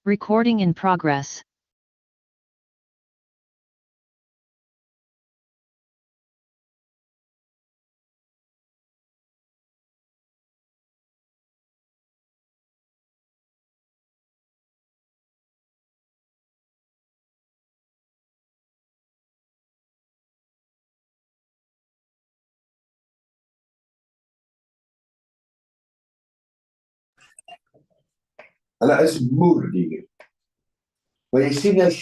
Recording in progress. Hulle is moerdie. Maar jy sien as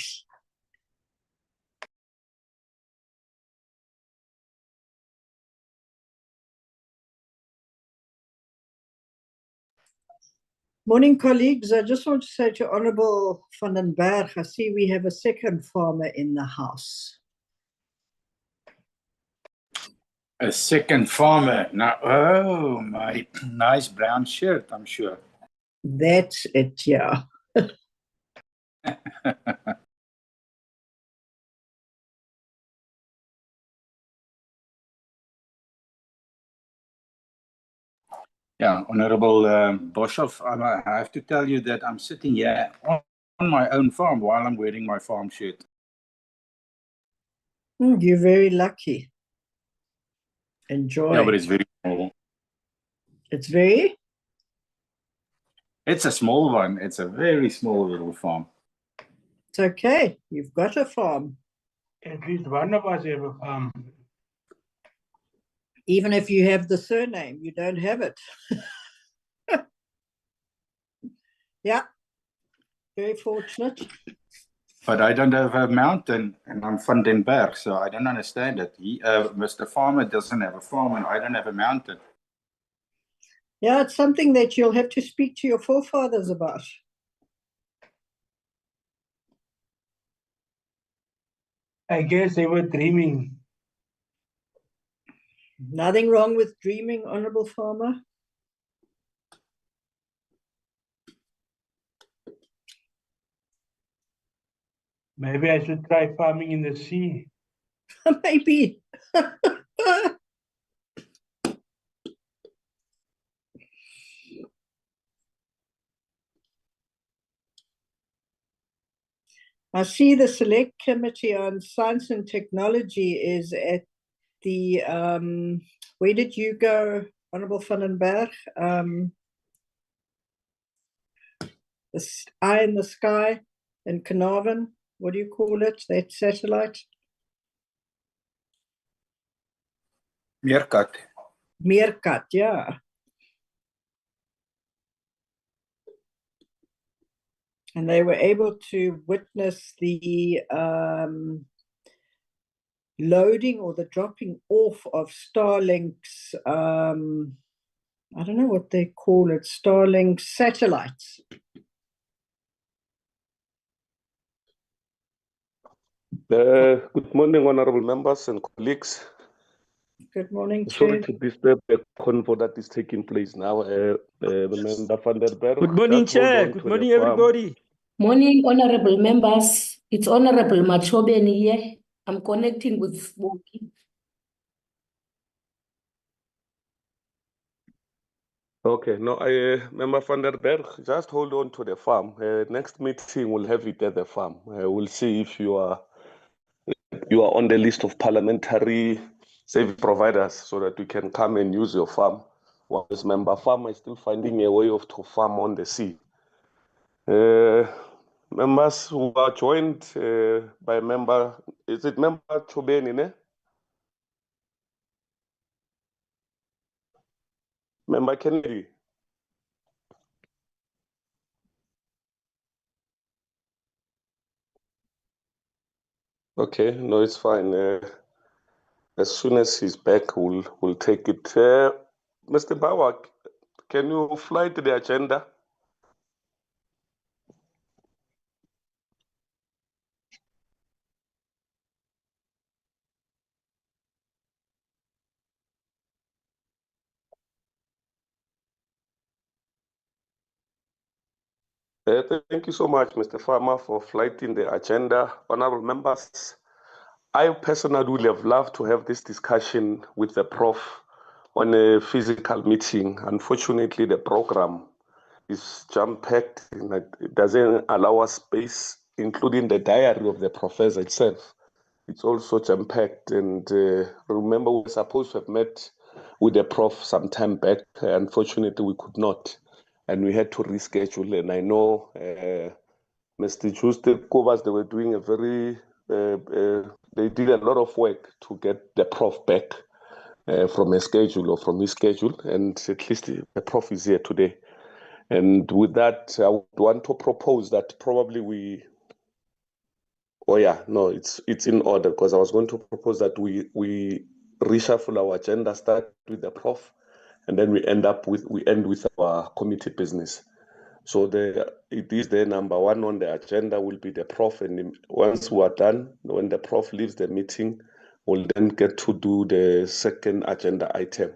Morning, colleagues. I just want to say to Honourable van den Berg, I see we have a second farmer in the house. A second farmer. Now, oh, my nice brown shirt, I'm sure. That's it, yeah. Yeah, Honourable Boshoff, I have to tell you that I'm sitting here on my own farm while I'm wearing my farm shirt. You're very lucky. Enjoy. Yeah, but it's very small. It's very? It's a small one. It's a very small little farm. It's okay. You've got a farm. At least one of us have a farm. Even if you have the surname, you don't have it. Yeah, very fortunate. But I don't have a mountain, and I'm van den Berg, so I don't understand it. Mr. Farmer doesn't have a farm, and I don't have a mountain. Yeah, it's something that you'll have to speak to your forefathers about. I guess they were dreaming. Nothing wrong with dreaming, Honourable Farmer. Maybe I should try farming in the sea. Maybe. I see the Select Committee on Science and Technology is at the, where did you go, Honourable van den Berg? The Eye in the Sky in Carnarvon, what do you call it, that satellite? Meerkat. Meerkat, yeah. And they were able to witness the loading or the dropping off of Starlink's, I don't know what they call it, Starlink satellites. Good morning, honourable members and colleagues. Good morning, Sorry Chair. to disturb the convo that is taking place now. Member van der Berg. Good morning, just hold Chair. on Good to morning, the farm. everybody. Morning, honorable members. It's Honorable Machobeni here. I'm connecting with Smokey. Okay, no, Member van der Berg, just hold on to the farm. Next meeting, we'll have it at the farm. We'll see if you are on the list of parliamentary service providers so that you can come and use your farm. While this member farmer is still finding a way to farm on the sea. Members who are joined by member, is it Member Chobeni, ne? Member Kennedy. Okay, no, it's fine. As soon as he's back, we'll take it. Mr. Bauer, can you fly to the agenda? Thank you so much, Mr. Farmer, for flighting the agenda. Honorable members, I personally would have loved to have this discussion with the Prof on a physical meeting. Unfortunately, the program is jam-packed, and it doesn't allow us space, including the diary of the professor itself. It's also jam-packed, and remember we were supposed to have met with the prof some time back. Unfortunately, we could not, and we had to reschedule. And I know Mr. Tuesday Kovas, they were doing a very, they did a lot of work to get the prof back from a schedule or from his schedule, and at least the prof is here today. And with that, I would want to propose that probably we. Oh yeah, no, it's in order, because I was going to propose that we reshuffle our agenda, start with the prof, and then we end with our committee business. So it is the number one on the agenda will be the prof, and once we are done, when the prof leaves the meeting, we'll then get to do the second agenda item.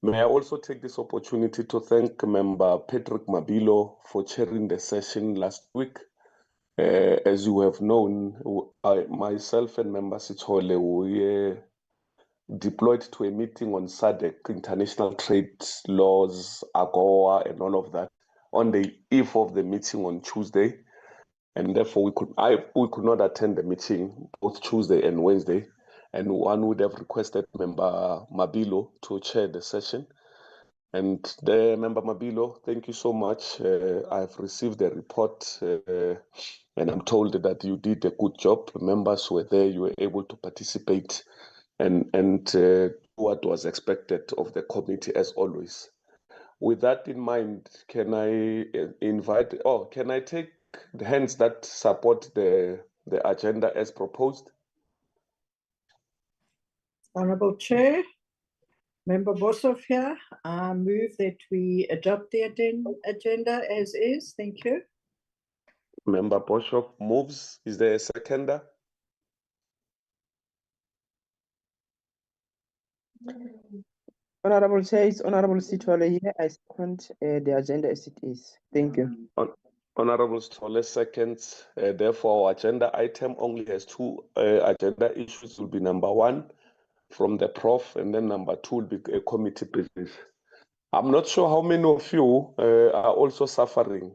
May I also take this opportunity to thank Member Patrick Mabilo for chairing the session last week. As you have known, myself and Member Sitole, we deployed to a meeting on SADC, international trade laws, AGOA, and all of that, on the eve of the meeting on Tuesday. And therefore, we could not attend the meeting both Tuesday and Wednesday. And one would have requested Member Mabilo to chair the session. And the Member Mabilo, thank you so much. I've received the report, and I'm told that you did a good job. Members were there, you were able to participate, and what was expected of the committee as always. With that in mind, can I can I take the hands that support the agenda as proposed? Honorable Chair, Member Boshoff here, I move that we adopt the agenda as is. Thank you. Member Boshoff moves. Is there a seconder? Honorable Chair, it's Honorable Sitole here. I second the agenda as it is. Thank you. Honorable Stolle seconds. Therefore, our agenda item only has two agenda issues. Will be number one from the prof, and then number two will be a committee business. I'm not sure how many of you are also suffering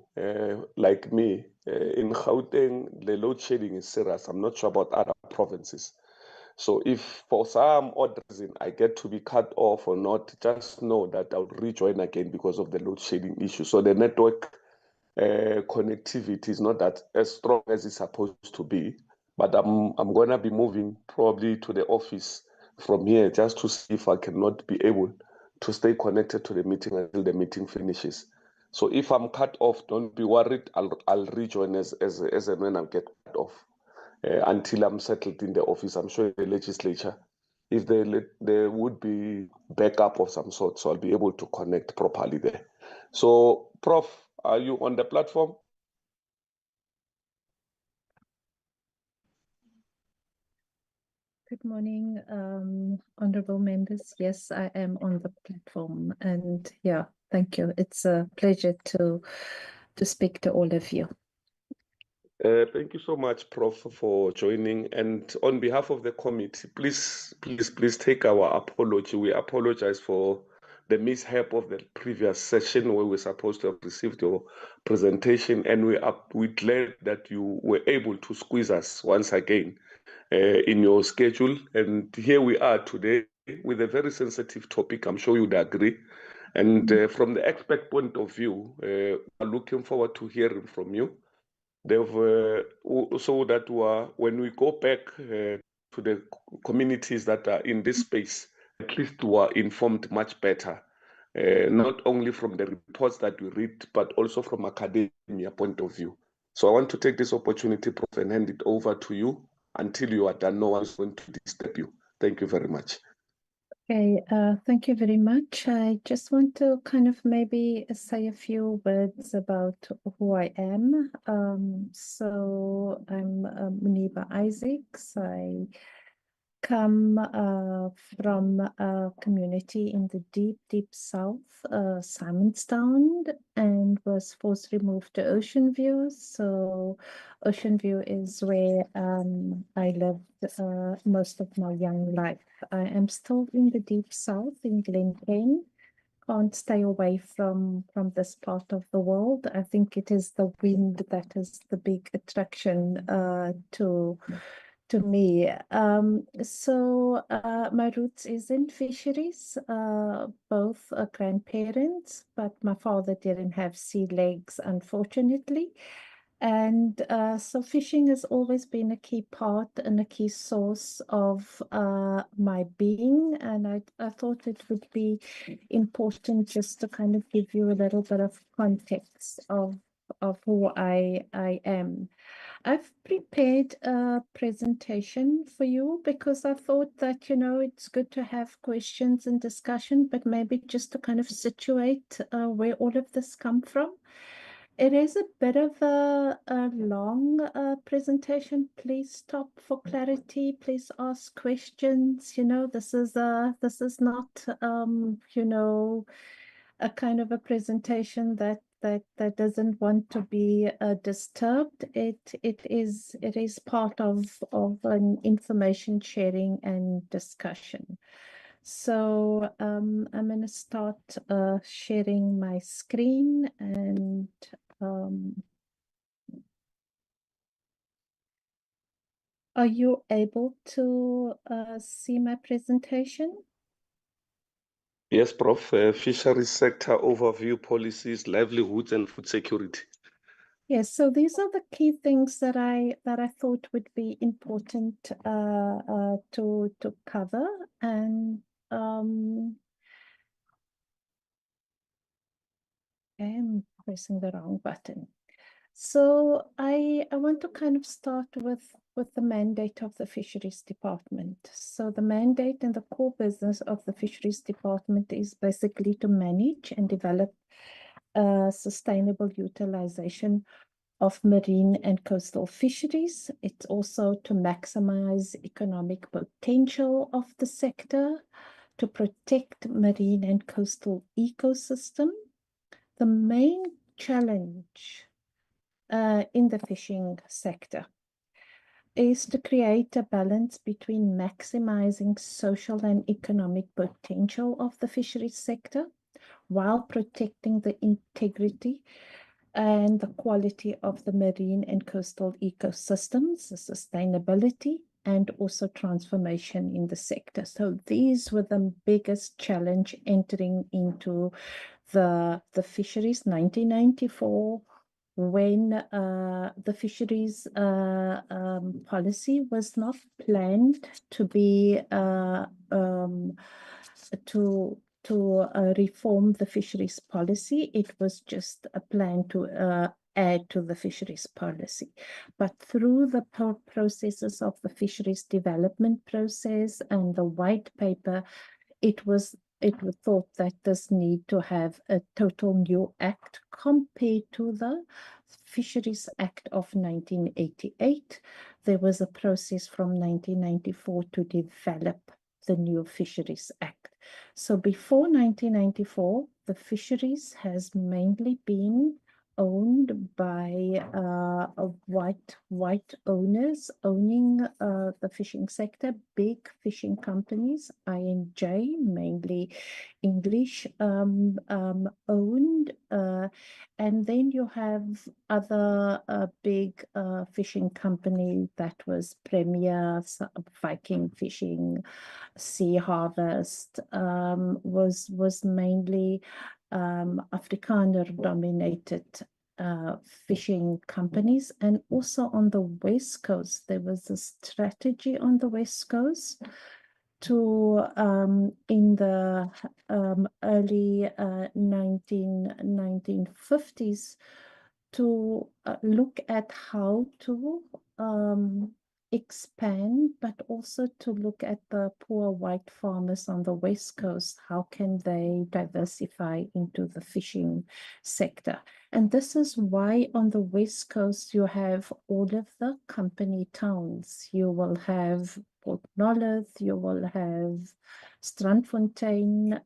like me. In Gauteng, the load shedding is serious. I'm not sure about other provinces. So if for some odd reason I get to be cut off or not, just know that I'll rejoin again because of the load shedding issue. So the network connectivity is not that as strong as it's supposed to be, but I'm going to be moving probably to the office from here just to see if I cannot be able to stay connected to the meeting until the meeting finishes. So if I'm cut off, don't be worried. I'll rejoin as and when I get cut off until I'm settled in the office. I'm sure the legislature, if there would be backup of some sort, so I'll be able to connect properly there. So, Prof, are you on the platform? Good morning, honorable members. Yes, I am on the platform, and yeah, thank you. It's a pleasure to speak to all of you. Thank you so much, Prof, for joining. And on behalf of the committee, please take our apology. We apologize for the mishap of the previous session where we're supposed to have received your presentation, and we're glad that you were able to squeeze us once again in your schedule. And here we are today with a very sensitive topic. I'm sure you'd agree. And from the expert point of view, we're looking forward to hearing from you. So that when we go back to the communities that are in this space, at least we are informed much better, not only from the reports that we read, but also from academia point of view. So I want to take this opportunity, Prof, and hand it over to you until you are done. No one is going to disturb you. Thank you very much. Okay, thank you very much. I just want to kind of maybe say a few words about who I am. So I'm Muniba Isaacs. I come from a community in the deep south, Simonstown, and was forced removed to Ocean View. So Ocean View is where I lived most of my young life. I am still in the deep south in Glencairn, can't stay away from this part of the world. I think it is the wind that is the big attraction to me. So my roots is in fisheries, both grandparents, but my father didn't have sea legs, unfortunately. And so fishing has always been a key part and a key source of my being. And I thought it would be important just to kind of give you a little bit of context of who I am. I've prepared a presentation for you because I thought that, it's good to have questions and discussion, but maybe just to kind of situate where all of this come from. It is a bit of a long presentation. Please stop for clarity. Please ask questions. This is not a kind of a presentation that doesn't want to be disturbed. It is part of an information sharing and discussion. So I'm going to start sharing my screen, and are you able to see my presentation? Yes, Prof. Fisheries sector overview, policies, livelihoods, and food security. Yes, so these are the key things that I thought would be important to cover, and I'm pressing the wrong button. So I want to kind of start with the mandate of the Fisheries Department. So the mandate and the core business of the Fisheries Department is basically to manage and develop sustainable utilization of marine and coastal fisheries. It's also to maximize economic potential of the sector, to protect marine and coastal ecosystem. The main challenge in the fishing sector is to create a balance between maximizing social and economic potential of the fisheries sector while protecting the integrity and the quality of the marine and coastal ecosystems, the sustainability, and also transformation in the sector. So these were the biggest challenge entering into the fisheries 1994, when the fisheries policy was not planned to be to reform the fisheries policy. It was just a plan to add to the fisheries policy. But through the processes of the fisheries development process and the white paper, it was thought that this need to have a total new act compared to the Fisheries Act of 1988. There was a process from 1994 to develop the new Fisheries Act. So before 1994, the fisheries has mainly been owned by white owners owning the fishing sector, big fishing companies, INJ, mainly English owned, and then you have other big fishing company that was Premier, Viking Fishing, Sea Harvest, was mainly Afrikaner dominated fishing companies. And also on the West Coast, there was a strategy on the West Coast to in the early 1950s to look at how to expand, but also to look at the poor white farmers on the West Coast. How can they diversify into the fishing sector? And this is why on the West Coast you have all of the company towns. You will have Port Nolloth, you will have Strandfontein,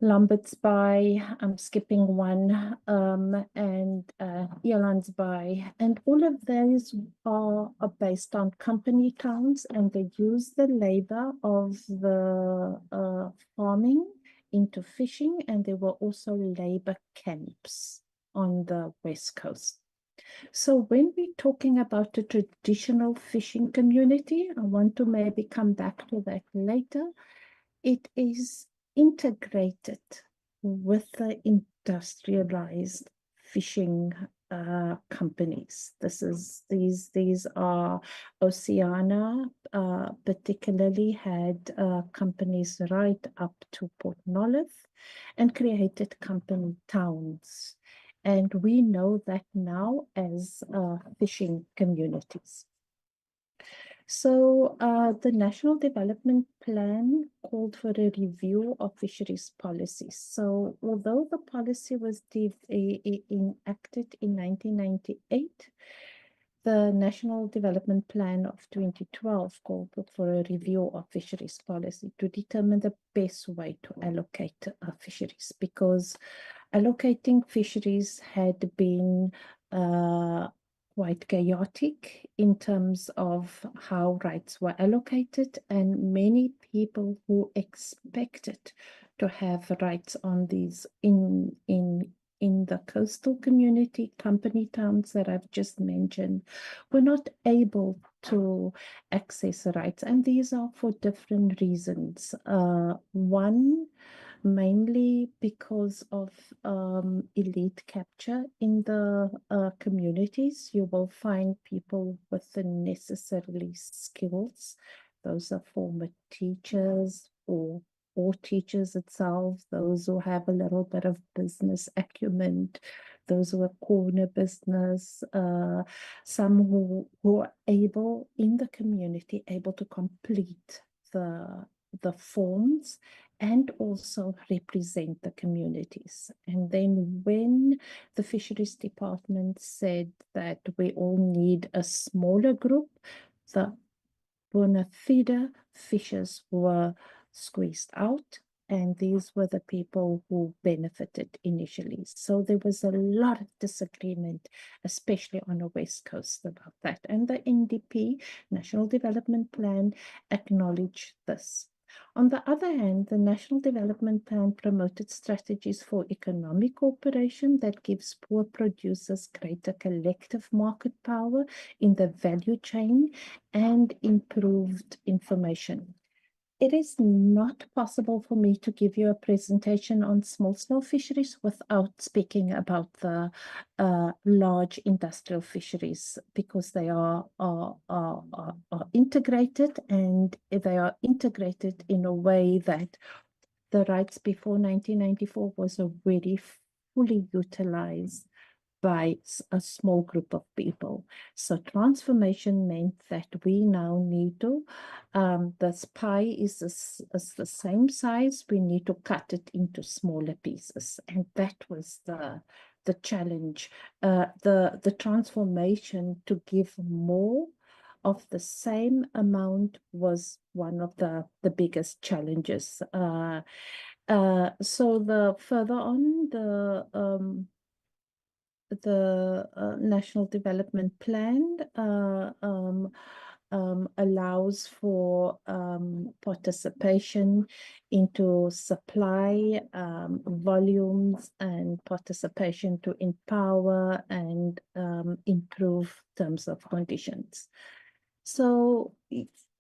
Lambert's Bay, I'm skipping one, and Eland's Bay, and all of those are based on company towns, and they use the labor of the farming into fishing, and there were also labor camps on the West Coast. So when we're talking about the traditional fishing community, I want to maybe come back to that later. It is integrated with the industrialized fishing companies. These are Oceania, particularly had companies right up to Port Nolloth and created company towns. And we know that now as fishing communities. So the National Development Plan called for a review of fisheries policies. So although the policy was enacted in 1998, the National Development Plan of 2012 called for a review of fisheries policy to determine the best way to allocate fisheries, because allocating fisheries had been quite chaotic in terms of how rights were allocated, and many people who expected to have rights on these in the coastal community, company towns that I've just mentioned, were not able to access rights, and these are for different reasons. One, mainly because of elite capture in the communities. You will find people with the necessary skills. Those are former teachers or teachers itself, those who have a little bit of business acumen, those who are corner business, some who are able in the community, able to complete the forms and also represent the communities. And then when the fisheries department said that we all need a smaller group, the bona fide fishers were squeezed out, and these were the people who benefited initially. So there was a lot of disagreement, especially on the West Coast, about that. And the NDP, National Development Plan, acknowledged this. On the other hand, the National Development Plan promoted strategies for economic cooperation that gives poor producers greater collective market power in the value chain and improved information. It is not possible for me to give you a presentation on small-scale fisheries without speaking about the large industrial fisheries, because they are integrated, and they are integrated in a way that the rights before 1994 was already fully utilized by a small group of people. So transformation meant that we now need to, this pie is the same size, we need to cut it into smaller pieces. And that was the challenge. The transformation to give more of the same amount was one of the biggest challenges. So the further on, the National Development Plan allows for participation into supply volumes and participation to empower and improve terms of conditions. So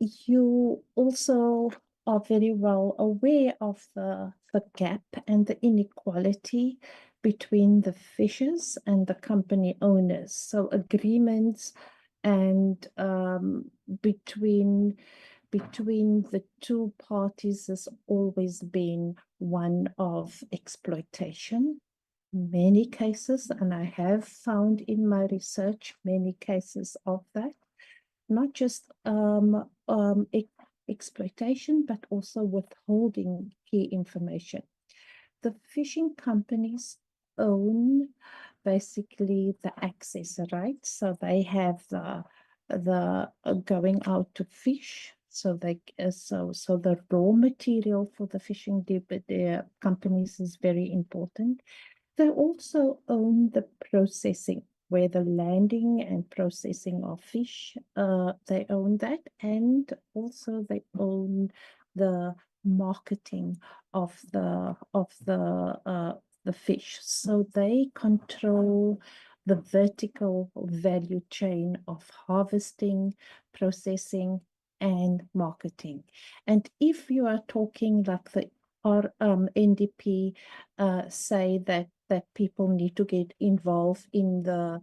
you also are very well aware of the gap and the inequality between the fishers and the company owners. So agreements and between the two parties has always been one of exploitation. Many cases, and I have found in my research many cases of that, not just exploitation, but also withholding key information. The fishing companies own basically the access rights, so they have the going out to fish. So the raw material for the fishing companies is very important. They also own the processing, where the landing and processing of fish, they own that, and also they own the marketing of the fish. So they control the vertical value chain of harvesting, processing, and marketing. And if you are talking like the NDP say that people need to get involved in the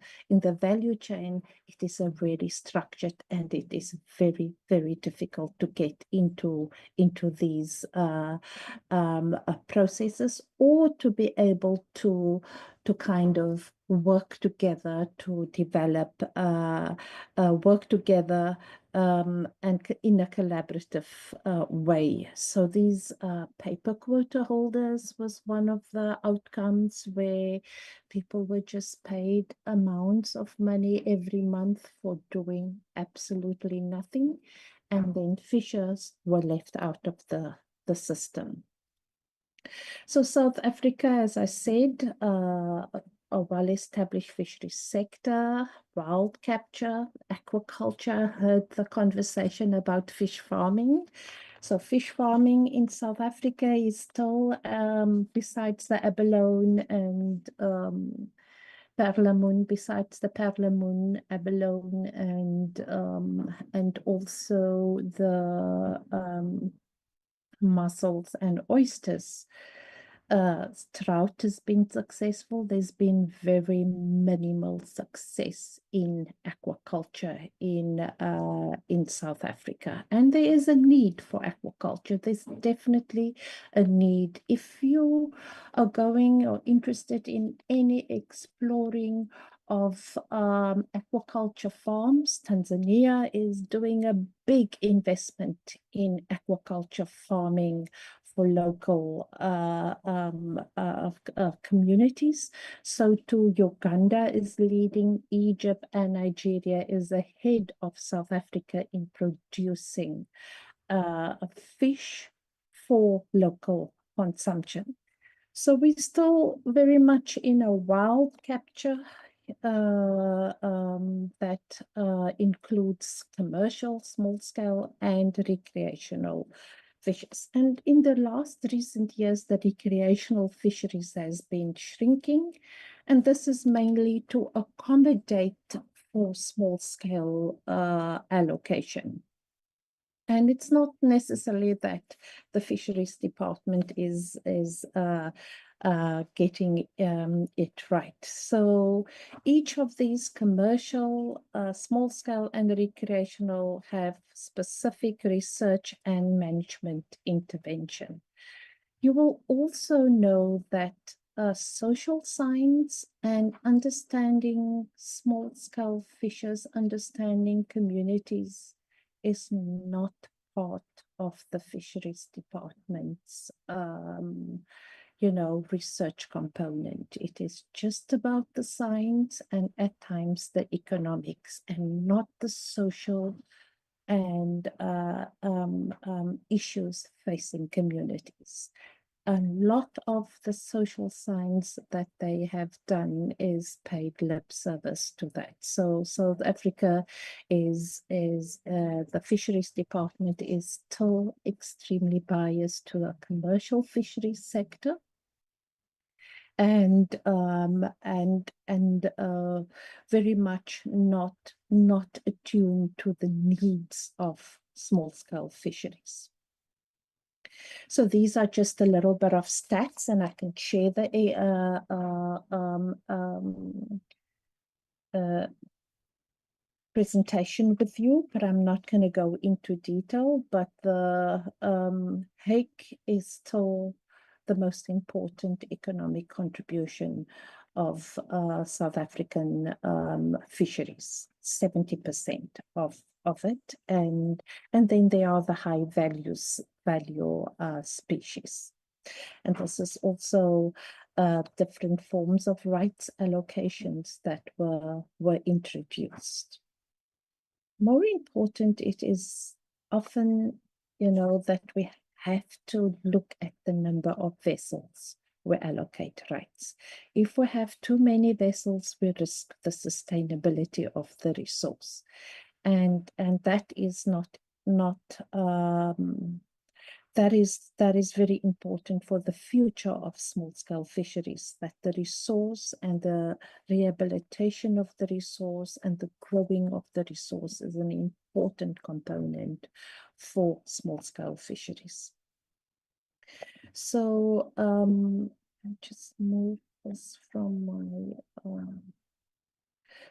value chain, it is a really structured, and it is very, very difficult to get into these processes, or to be able to kind of work together to develop work together and in a collaborative way. So these paper quota holders was one of the outcomes, where people were just paid amounts of money every month for doing absolutely nothing, and then fishers were left out of the system. So South Africa, as I said, a well-established fishery sector, wild capture, aquaculture. I heard the conversation about fish farming. So fish farming in South Africa is still, besides the abalone and perlemoen, besides the perlemoen, abalone, and also the mussels and oysters. Trout has been successful. There's been very minimal success in aquaculture in South Africa, and there is a need for aquaculture. There's definitely a need. If you are going or interested in any exploring of aquaculture farms, Tanzania is doing a big investment in aquaculture farming for local communities. So too, Uganda is leading. Egypt and Nigeria is ahead of South Africa in producing fish for local consumption. So we're still very much in a wild capture that includes commercial, small scale, and recreational fishes. And in the last recent years, the recreational fisheries has been shrinking, and this is mainly to accommodate for small scale allocation. And it's not necessarily that the fisheries department is getting it right. So each of these commercial, small scale and recreational have specific research and management intervention. You will also know that social science and understanding small scale fishes, understanding communities, is not part of the fisheries department's research component. It is just about the science and at times the economics, and not the social and issues facing communities. A lot of the social science that they have done is paid lip service to that. So South Africa is the fisheries department is still extremely biased to the commercial fisheries sector, and very much not attuned to the needs of small scale fisheries. So these are just a little bit of stats, and I can share the presentation with you, but I'm not going to go into detail. But the hake is still the most important economic contribution of South African fisheries, 70% of it, and then there are the high value species, and this is also different forms of rights allocations that were introduced. More important, it is often, you know, that we have to look at the number of vessels we allocate rights. If we have too many vessels, we risk the sustainability of the resource. And that is not that is very important for the future of small-scale fisheries, that the resource and the rehabilitation of the resource and the growing of the resource is an important component for small-scale fisheries. So I just move this from my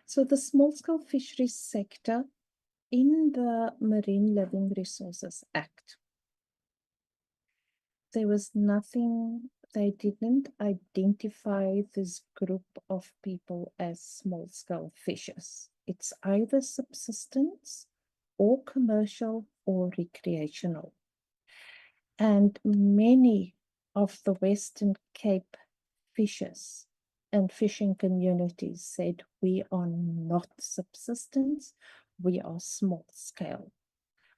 so the small-scale fisheries sector in the Marine Living Resources Act, there was nothing, they didn't identify this group of people as small-scale fishers. It's either subsistence or commercial or recreational. And many of the Western Cape fishers and fishing communities said, we are not subsistence, we are small scale.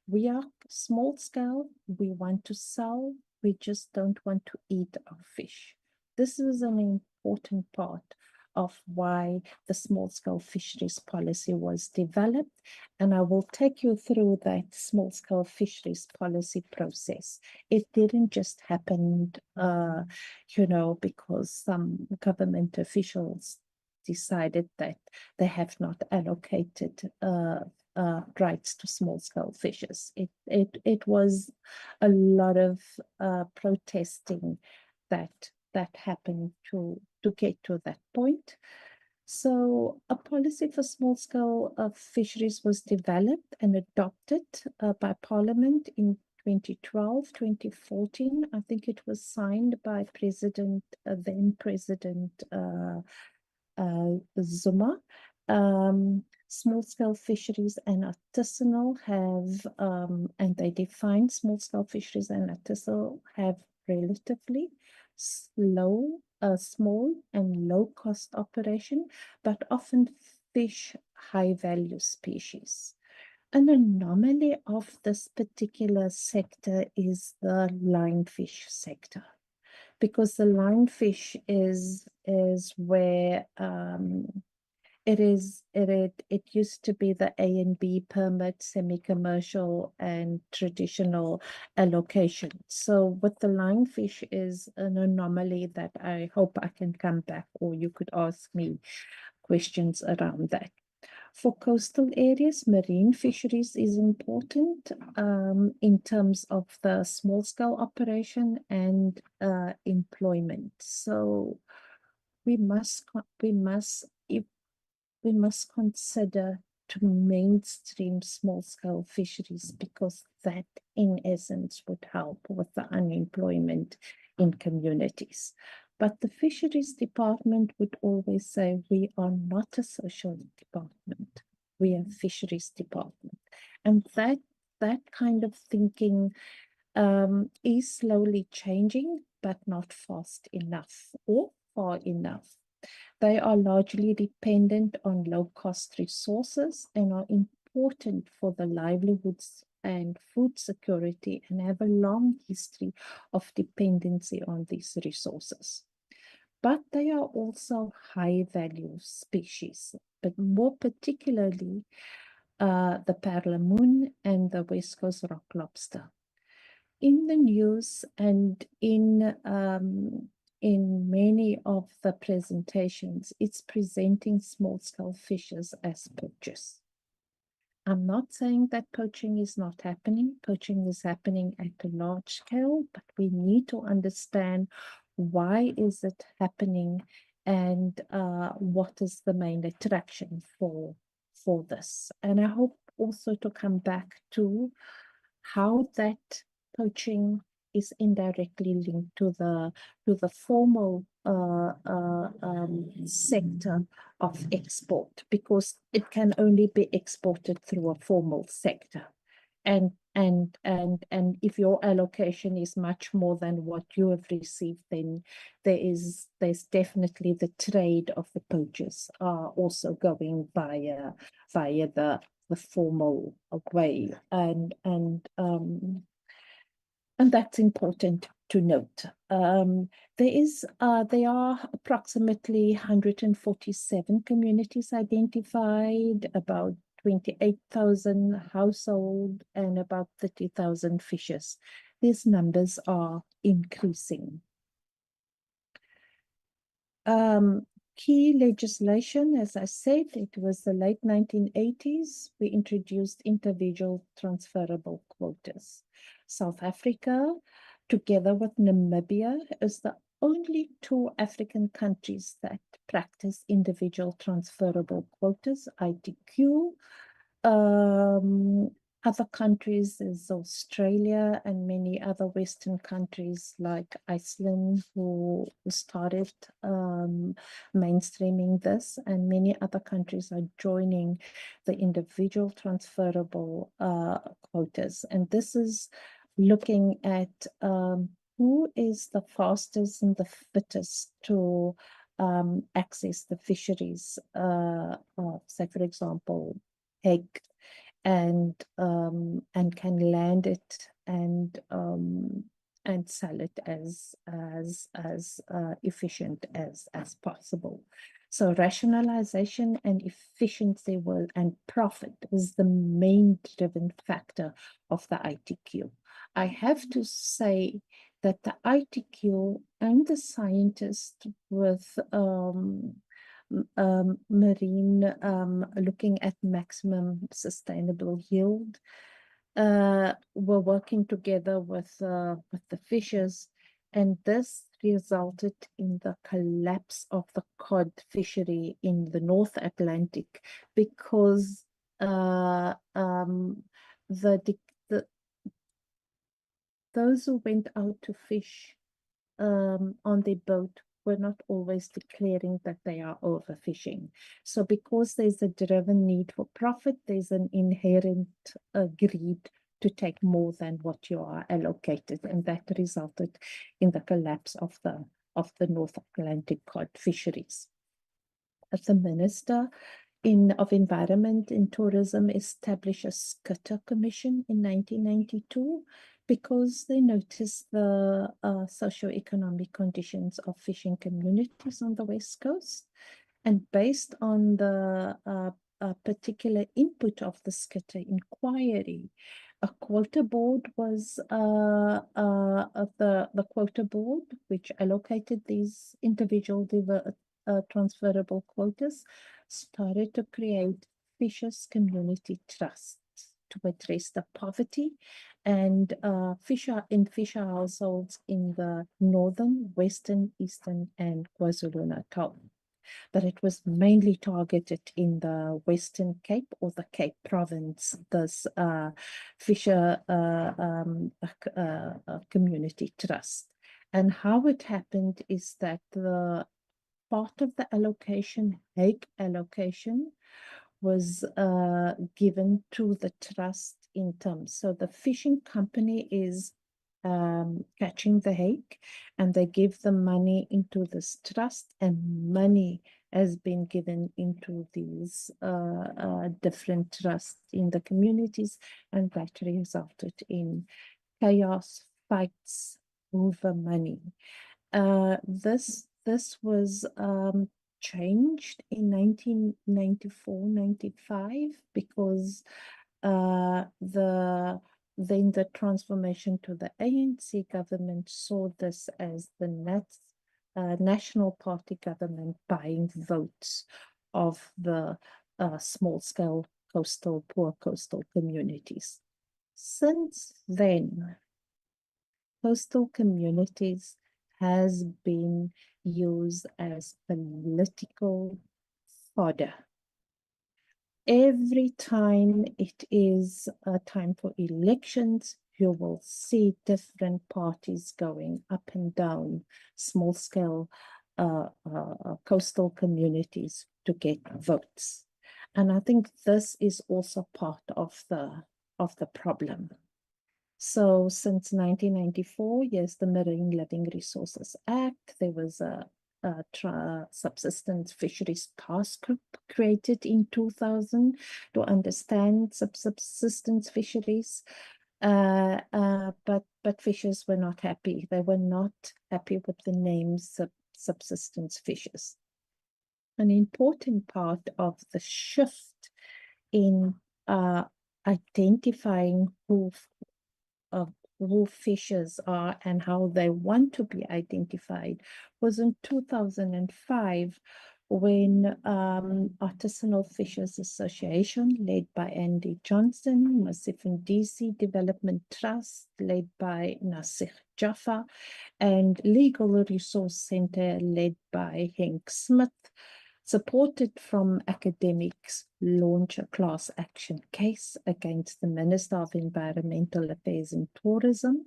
We are small scale, we want to sell, we just don't want to eat our fish. This is an important part of why the small scale fisheries policy was developed. And I will take you through that small scale fisheries policy process. It didn't just happen, you know, because some government officials decided that they have not allocated rights to small-scale fishers. It was a lot of protesting that happened to get to that point. So a policy for small-scale fisheries was developed and adopted by Parliament in 2012, 2014. I think it was signed by then President Zuma. Small-scale fisheries and artisanal have, and they define small-scale fisheries and artisanal have relatively small and low-cost operation, but often fish high-value species. An anomaly of this particular sector is the linefish sector, because the linefish is where it used to be the A and B permit, semi-commercial and traditional allocation. So with the linefish is an anomaly that I hope I can come back, or you could ask me questions around that. For coastal areas, marine fisheries is important in terms of the small-scale operation and employment. So we must consider to mainstream small-scale fisheries, because that in essence would help with the unemployment in communities. But the fisheries department would always say, we are not a social department, we are fisheries department. And that kind of thinking is slowly changing, but not fast enough or far enough. They are largely dependent on low-cost resources and are important for the livelihoods and food security, and have a long history of dependency on these resources. But they are also high-value species, but more particularly the perlemoen and the West Coast rock lobster. In the news and in many of the presentations, it's presenting small-scale fishers as poachers. I'm not saying that poaching is not happening. Poaching is happening at a large scale, but we need to understand why is it happening and what is the main attraction for this. And I hope also to come back to how that poaching is indirectly linked to the formal sector of export, because it can only be exported through a formal sector. And if your allocation is much more than what you have received, then there's definitely the trade of the poachers are also going via the the formal way, and that's important to note. There are approximately 147 communities identified, about 28,000 households, and about 30,000 fishes. These numbers are increasing. Key legislation, as I said, it was the late 1980s. We introduced individual transferable quotas. South Africa, together with Namibia, is the only two African countries that practice individual transferable quotas, ITQ. Other countries is Australia and many other Western countries like Iceland, who started mainstreaming this, and many other countries are joining the individual transferable quotas. And this is looking at who is the fastest and the fittest to access the fisheries, say for example, egg, and can land it and sell it as efficient as possible. So rationalization and efficiency and profit was the main driven factor of the ITQ. I have to say that the ITQ and the scientists with marine looking at maximum sustainable yield were working together with the fishers, and this resulted in the collapse of the cod fishery in the North Atlantic, because those who went out to fish on their boat were not always declaring that they are overfishing. So because there's a driven need for profit, there's an inherent greed to take more than what you are allocated, and that resulted in the collapse of the North Atlantic cod fisheries. As the Minister of Environment and Tourism established a Skitter Commission in 1992 because they noticed the socio-economic conditions of fishing communities on the West Coast. And based on the particular input of the Skitter inquiry, a quota board was the quota board, which allocated these individual transferable quotas, started to create Fishers Community Trusts to address the poverty and fisher households in the northern, western, eastern, and KwaZulu-Natal. But it was mainly targeted in the Western Cape or the Cape Province, this Fisher Community Trust. And how it happened is that the part of the allocation, hake allocation, was given to the trust in terms. So the fishing company is catching the hake, and they give the money into this trust, and money has been given into these different trusts in the communities, and that resulted in chaos, fights over money. This was changed in 1994-95 because then the transformation to the ANC government saw this as the National Party government buying votes of the small-scale poor coastal communities. Since then, coastal communities has been used as political fodder. Every time it is a time for elections, you will see different parties going up and down small-scale coastal communities to get votes. And I think this is also part of the problem. So since 1994, yes, the Marine Living Resources Act, there was a subsistence fisheries task group created in 2000 to understand subsistence fisheries. But fishers were not happy. They were not happy with the name subsistence fishers. An important part of the shift in identifying who fishers are and how they want to be identified was in 2005 when Artisanal Fishers Association, led by Andy Johnson, Masifundisi Development Trust, led by Nasir Jaffa, and Legal Resource Center, led by Henk Smith, supported from academics, launch a class action case against the Minister of Environmental Affairs and Tourism.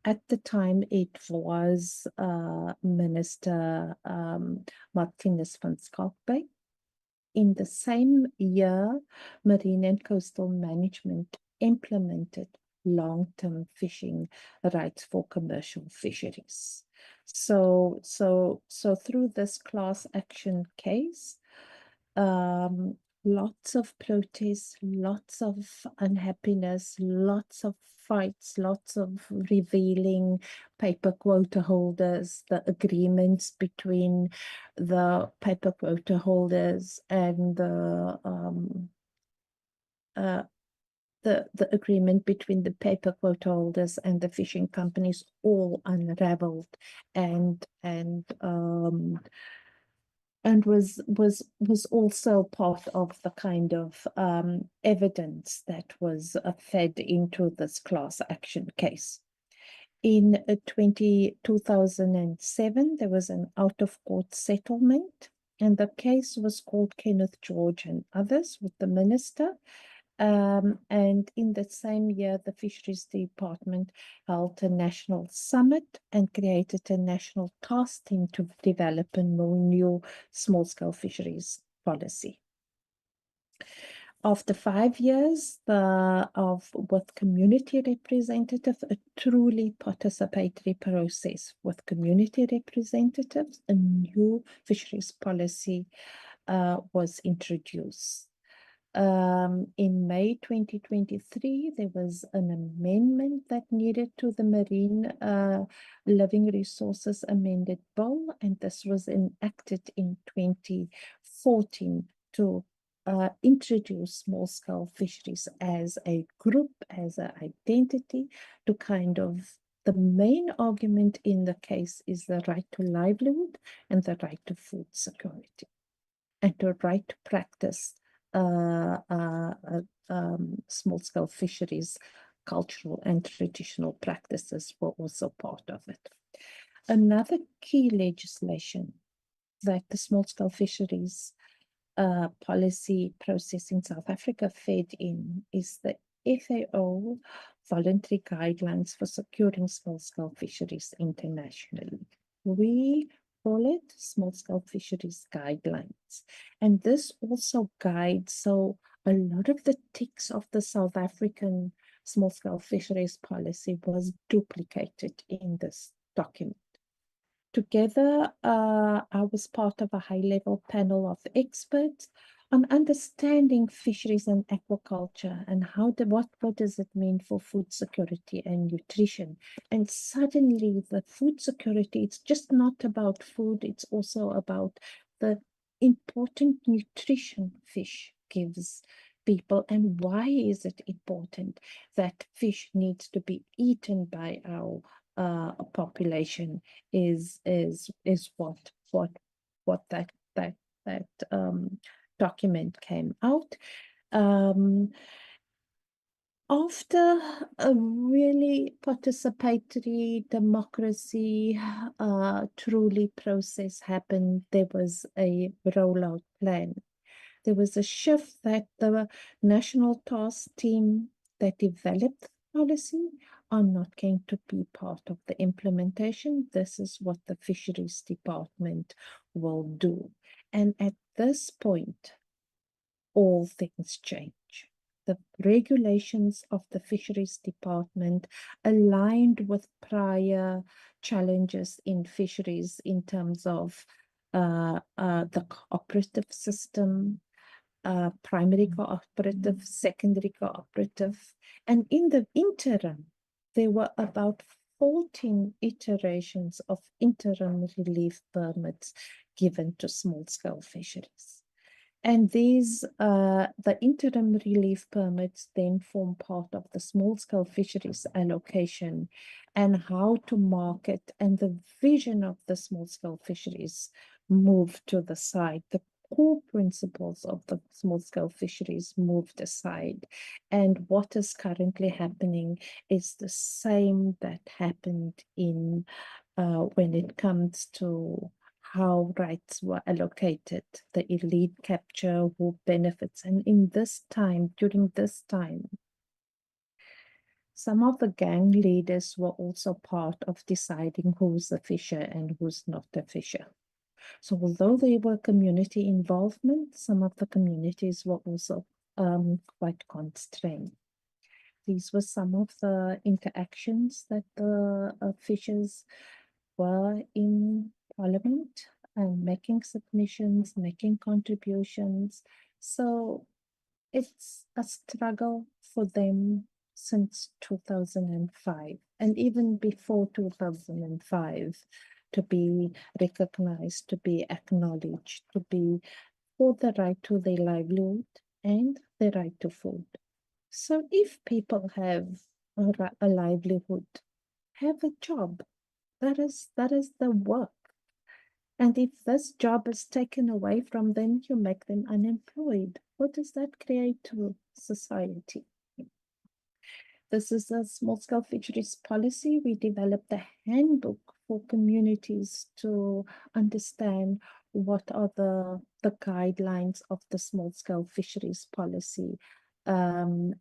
At the time, it was Minister Martinez van Schalkwyk. In the same year, Marine and Coastal Management implemented long-term fishing rights for commercial fisheries. So through this class action case, lots of protests, lots of unhappiness, lots of fights, lots of revealing paper quota holders, the agreements between the paper quota holders and the agreement between the paper quota holders and the fishing companies all unraveled and was also part of the kind of evidence that was fed into this class action case. In 2007, there was an out-of-court settlement, and the case was called Kenneth George and others with the minister. And in the same year, the Fisheries Department held a national summit and created a national task team to develop a new small-scale fisheries policy. After 5 years with community representatives, a truly participatory process with community representatives, a new fisheries policy was introduced. In May 2023, there was an amendment that needed to the Marine Living Resources Amended Bill, and this was enacted in 2014 to introduce small-scale fisheries as a group, as an identity, to kind of, the main argument in the case is the right to livelihood and the right to food security, and the right to practice small-scale fisheries, cultural and traditional practices were also part of it. Another key legislation that the small-scale fisheries policy process in South Africa fed in is the FAO voluntary guidelines for securing small-scale fisheries internationally. We call it small-scale fisheries guidelines. And this also guides, so a lot of the ticks of the South African small-scale fisheries policy was duplicated in this document. Together, I was part of a high-level panel of experts on understanding fisheries and aquaculture and what does it mean for food security and nutrition. And suddenly the food security, it's just not about food, it's also about the important nutrition fish gives people, and why is it important that fish needs to be eaten by our population is what that document came out. After a really participatory democracy truly process happened, there was a rollout plan. There was a shift that the national task team that developed the policy are not going to be part of the implementation. This is what the Fisheries Department will do. And at this point, all things change. the regulations of the fisheries department aligned with prior challenges in fisheries in terms of the cooperative system, primary cooperative, secondary cooperative. And in the interim, there were about 14 iterations of interim relief permits given to small-scale fisheries. And these, the interim relief permits then form part of the small-scale fisheries allocation and how to market, and the vision of the small-scale fisheries moved to the side. The core principles of the small-scale fisheries moved aside. And what is currently happening is the same that happened in when it comes to how rights were allocated, the elite capture, who benefits. And in this time, during this time, some of the gang leaders were also part of deciding who's a fisher and who's not a fisher. So although there were community involvement, some of the communities were also quite constrained. These were some of the interactions that the fishers were in Parliament and making submissions, making contributions. So it's a struggle for them since 2005, and even before 2005, to be recognized, to be acknowledged, to be for the right to their livelihood and the right to food. So if people have a livelihood, have a job, that is the work. And if this job is taken away from them, you make them unemployed. What does that create to society? This is a small-scale fisheries policy. We developed a handbook for communities to understand what are the guidelines of the small-scale fisheries policy. And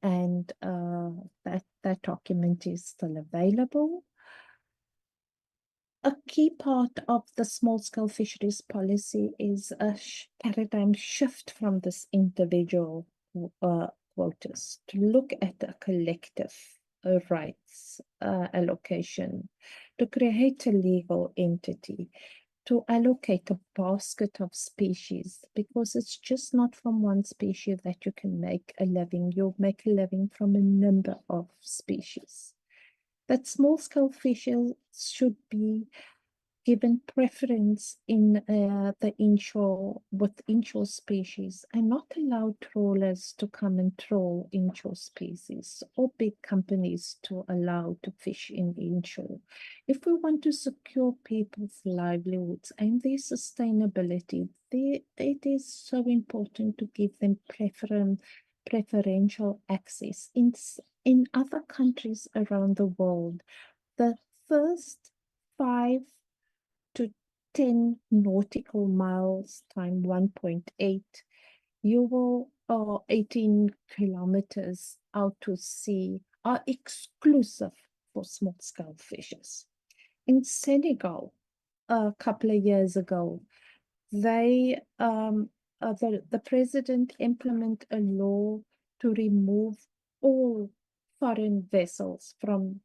that document is still available. A key part of the small-scale fisheries policy is a paradigm shift from this individual quotas to look at a collective rights allocation, to create a legal entity, to allocate a basket of species, because it's just not from one species that you can make a living. You'll make a living from a number of species. That small-scale fishers should be given preference in the inshore species, and not allow trawlers to come and trawl inshore species, or big companies to allow to fish in inshore. If we want to secure people's livelihoods and their sustainability, it is so important to give them preferential access. In other countries around the world, the first 5 to 10 nautical miles times 1.8, you will 18 kilometers out to sea are exclusive for small-scale fishers. In Senegal, a couple of years ago, they the president implemented a law to remove all foreign vessels from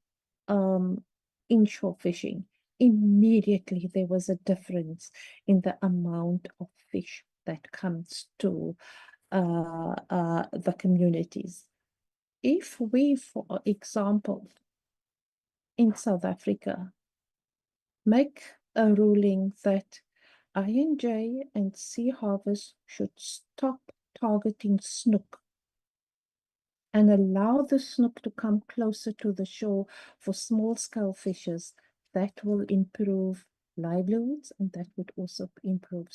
inshore fishing. Immediately there was a difference in the amount of fish that comes to the communities. If we, for example, in South Africa, make a ruling that I&J and Sea Harvest should stop targeting snook and allow the snook to come closer to the shore for small-scale fishers, that will improve livelihoods, and that would also improve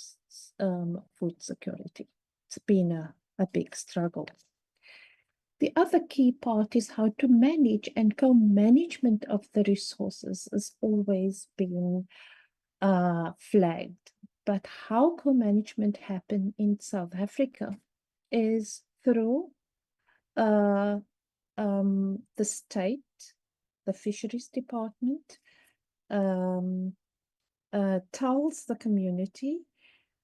food security. It's been a big struggle. The other key part is how to manage, and co-management of the resources has always been flagged. But how co-management happen in South Africa is through the state, the fisheries department, tells the community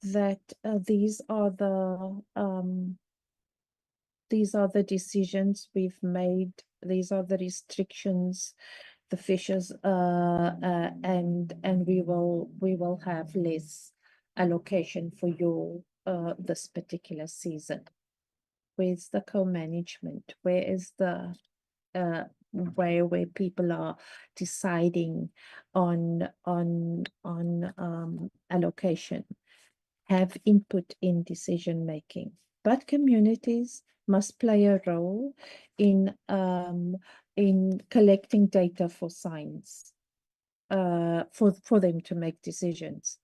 that these are the these are the decisions we've made, these are the restrictions, the fishes, and we will have less allocation for you this particular season. Where's the co-management? Where is the where people are deciding on allocation, have input in decision making? But communities must play a role in collecting data for science, for them to make decisions,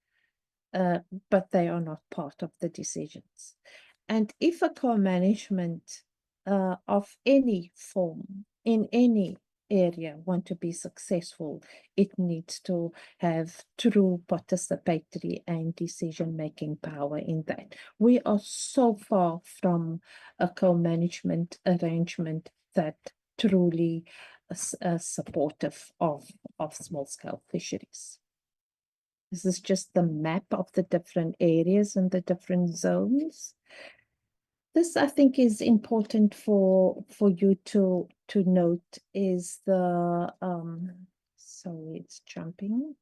but they are not part of the decisions. And if a co-management of any form in any area want to be successful, it needs to have true participatory and decision-making power in that. We are so far from a co-management arrangement that truly supportive of small-scale fisheries. This is just the map of the different areas and the different zones. This, I think, is important for you to note is the sorry, it's jumping,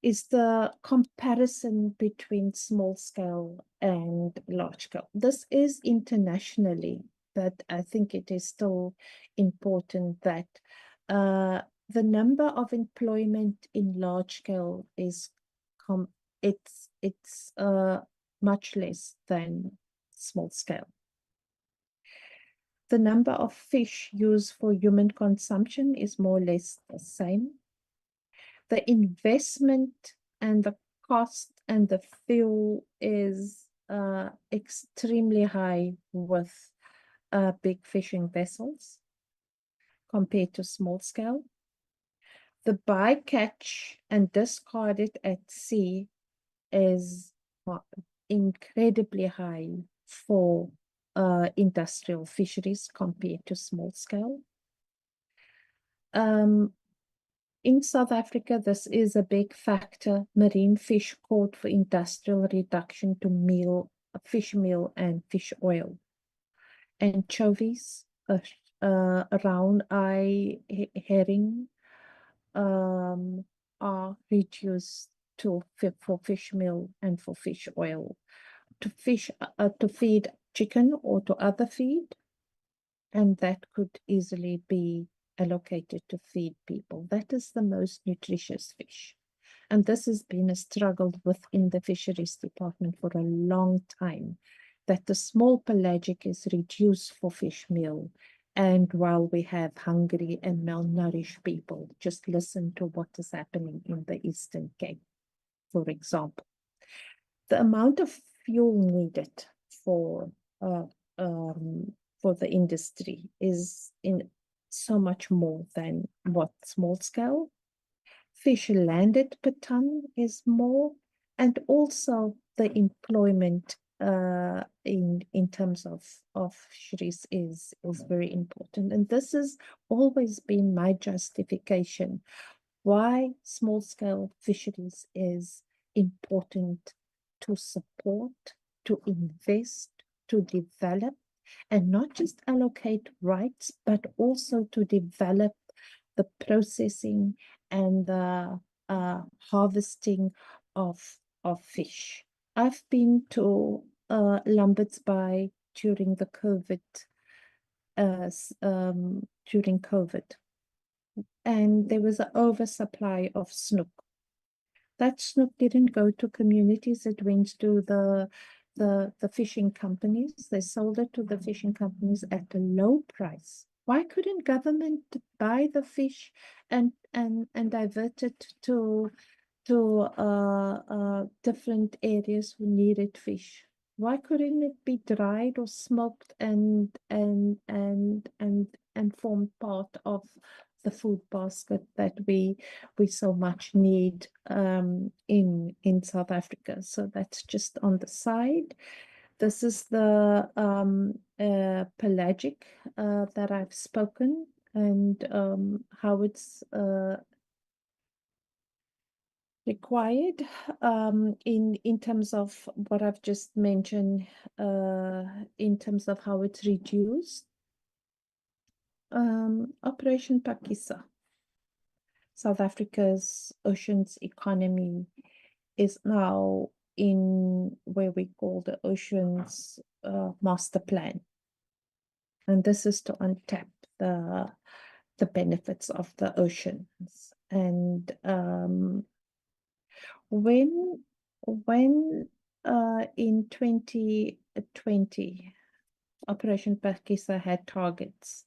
is the comparison between small scale and large scale. This is internationally, but I think it is still important that the number of employment in large scale is it's much less than small scale. The number of fish used for human consumption is more or less the same. The investment and the cost and the fuel is extremely high with big fishing vessels compared to small scale. The bycatch and discarded at sea is incredibly high for industrial fisheries compared to small scale. In South Africa, this is a big factor. Marine fish caught for industrial reduction to meal, fish meal and fish oil. Anchovies, round eye herring are reduced for fish meal and for fish oil. To feed chicken or to other feed, and that could easily be allocated to feed people. That is the most nutritious fish. And this has been a struggle within the fisheries department for a long time, that the small pelagic is reduced for fish meal. And while we have hungry and malnourished people, just listen to what is happening in the Eastern Cape, for example. The amount of fuel needed for the industry is in so much more than what small scale. Fish landed per ton is more, and also the employment in terms of fisheries is very important. And this has always been my justification why small scale fisheries is important to support, to invest, to develop, and not just allocate rights, but also to develop the processing and the harvesting of fish. I've been to Lambert's Bay during the COVID, and there was an oversupply of snook. That snook didn't go to communities, it went to the fishing companies. They sold it to the fishing companies at a low price. Why couldn't government buy the fish and divert it to different areas who needed fish? Why couldn't it be dried or smoked and form part of the food basket that we so much need in South Africa? So that's just on the side. This is the pelagic that I've spoken, and how it's required in terms of what I've just mentioned, in terms of how it's reduced. Operation Pakisa, South Africa's oceans economy is now in where we call the Oceans Master Plan. And this is to untap the benefits of the oceans. And when in 2020, Operation Pakisa had targets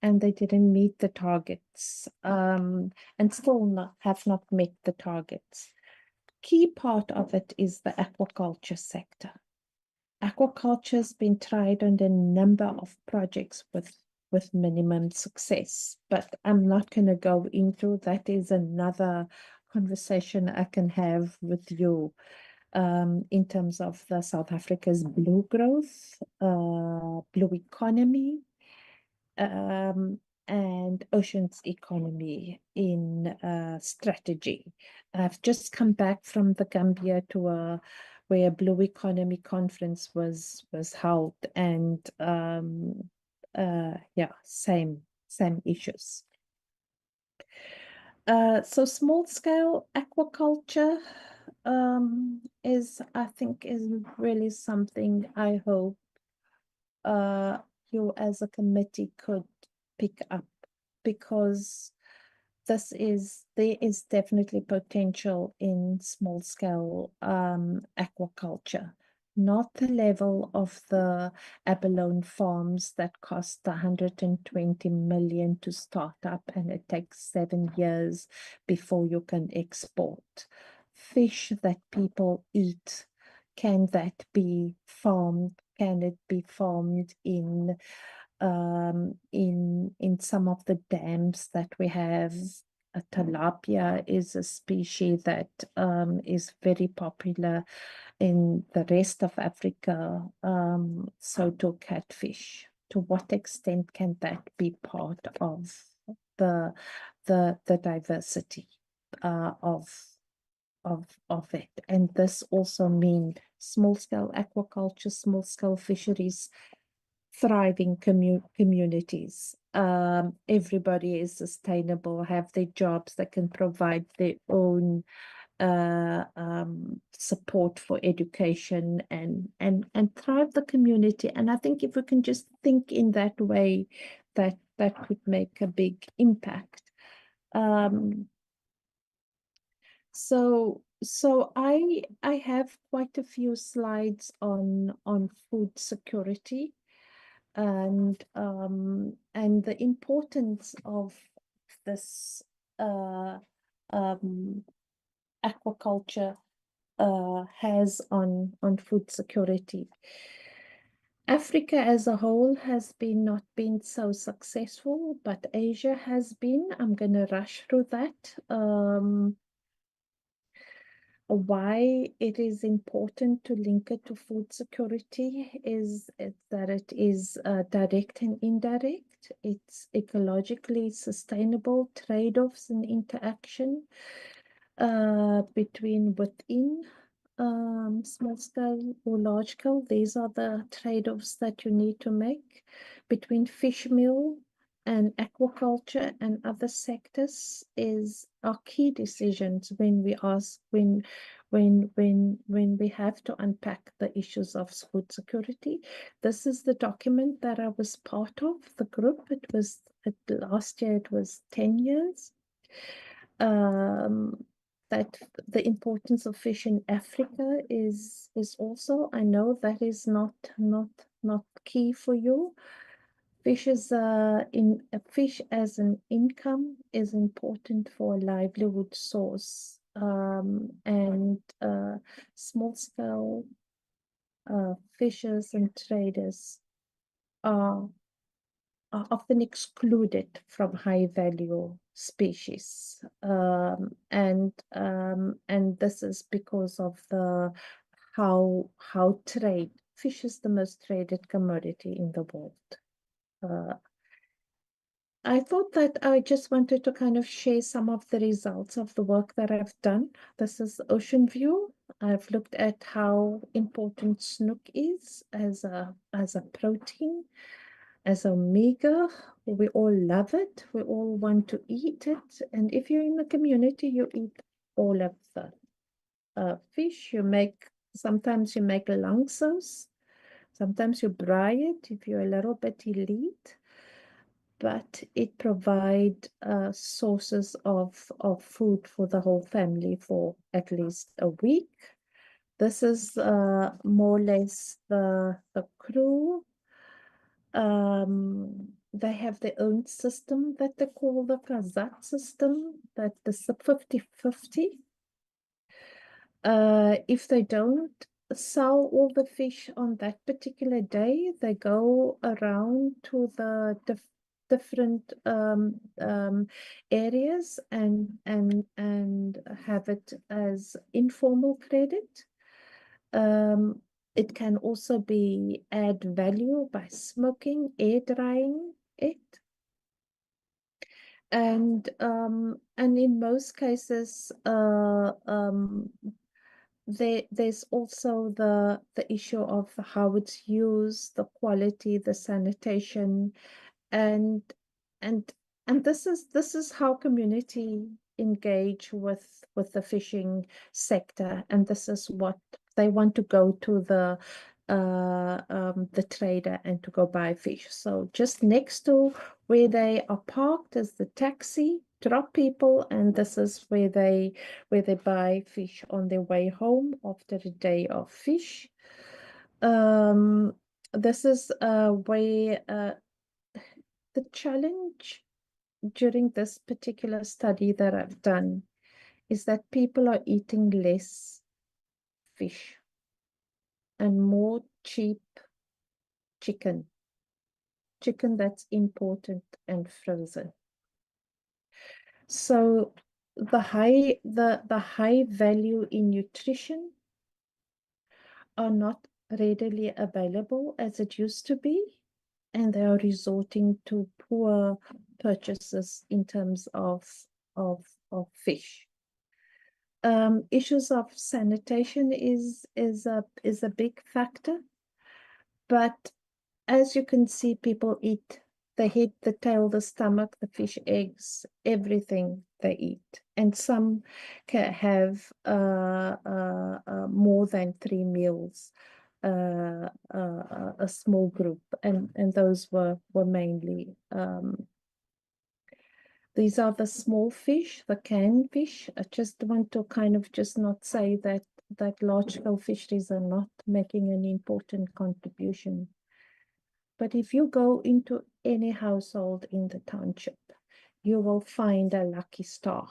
and they didn't meet the targets, and still have not met the targets. Key part of it is the aquaculture sector. Aquaculture has been tried on a number of projects with minimum success, but I'm not going to go into that. Is another conversation I can have with you in terms of the South Africa's blue growth, blue economy, and oceans economy in strategy. I've just come back from the Gambia to where a blue economy conference was held, and yeah, same issues. So small scale aquaculture is, I think, is really something I hope you as a committee could pick up, because there is definitely potential in small scale aquaculture. Not the level of the abalone farms that cost 120 million to start up, and it takes 7 years before you can export. Fish that people eat, can that be farmed? Can it be farmed in some of the dams that we have? Tilapia is a species that is very popular in the rest of Africa, so to catfish. To what extent can that be part of the diversity of it? And this also means small scale aquaculture, small scale fisheries, thriving communities. Everybody is sustainable, have their jobs, that can provide their own support for education and thrive the community. And I think if we can just think in that way, that could make a big impact. So I have quite a few slides on food security and the importance of this aquaculture has on food security. Africa as a whole has not been so successful, but Asia has been. I'm going to rush through that. Why it is important to link it to food security is that it is direct and indirect. It's ecologically sustainable, trade-offs and interaction between within small scale or large scale. These are the trade-offs that you need to make between fish meal and aquaculture and other sectors are key decisions when we ask when we have to unpack the issues of food security. This is the document that I was part of, the group. Last year it was 10 years. That the importance of fish in Africa is also, I know that is not key for you. Fish fish as an income is important for a livelihood source, and small scale fishers and traders are often excluded from high value species, and this is because of the how fish is the most traded commodity in the world. I thought that I just wanted to kind of share some of the results of the work that I've done. This is Ocean View. I've looked at how important snook is as a protein, as omega. We all love it. We all want to eat it. And if you're in the community, you eat all of the fish. Sometimes you make lung sauce. Sometimes you braai it if you're a little bit elite. But it provides sources of food for the whole family for at least a week. This is more or less the crew. They have their own system that they call the Kazakh system, that the 50-50. If they don't sell all the fish on that particular day, they go around to the different areas and have it as informal credit. It can also be add value by smoking, air drying it. And in most cases, there's also the issue of how it's used, the quality, the sanitation, and this is how community engage with the fishing sector, and this is what they want to go to the trader and to go buy fish. So just next to where they are parked is the taxi, drop people, and this is where they buy fish on their way home after a day of fish. This is where the challenge during this particular study that I've done is that people are eating less fish and more cheap chicken that's imported and frozen. So the high value in nutrition are not readily available as it used to be, and they are resorting to poor purchases in terms of fish. Issues of sanitation is a big factor, but as you can see, people eat the head, the tail, the stomach, the fish eggs, everything they eat, and some can have more than 3 meals. A small group, and those were mainly these are the small fish, the canned fish. I just want to kind of just not say that large scale fisheries are not making an important contribution. But if you go into any household in the township, you will find a Lucky Star,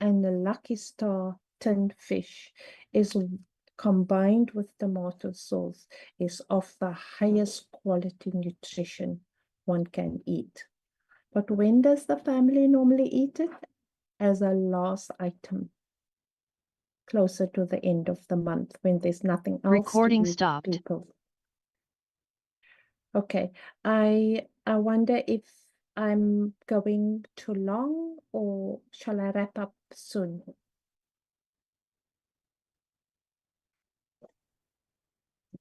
and the Lucky Star tinned fish is combined with tomato sauce is of the highest quality nutrition one can eat. But when does the family normally eat it? As a last item, closer to the end of the month when there's nothing else Recording to eat, stopped. people. Okay, I wonder if I'm going too long, or shall I wrap up soon?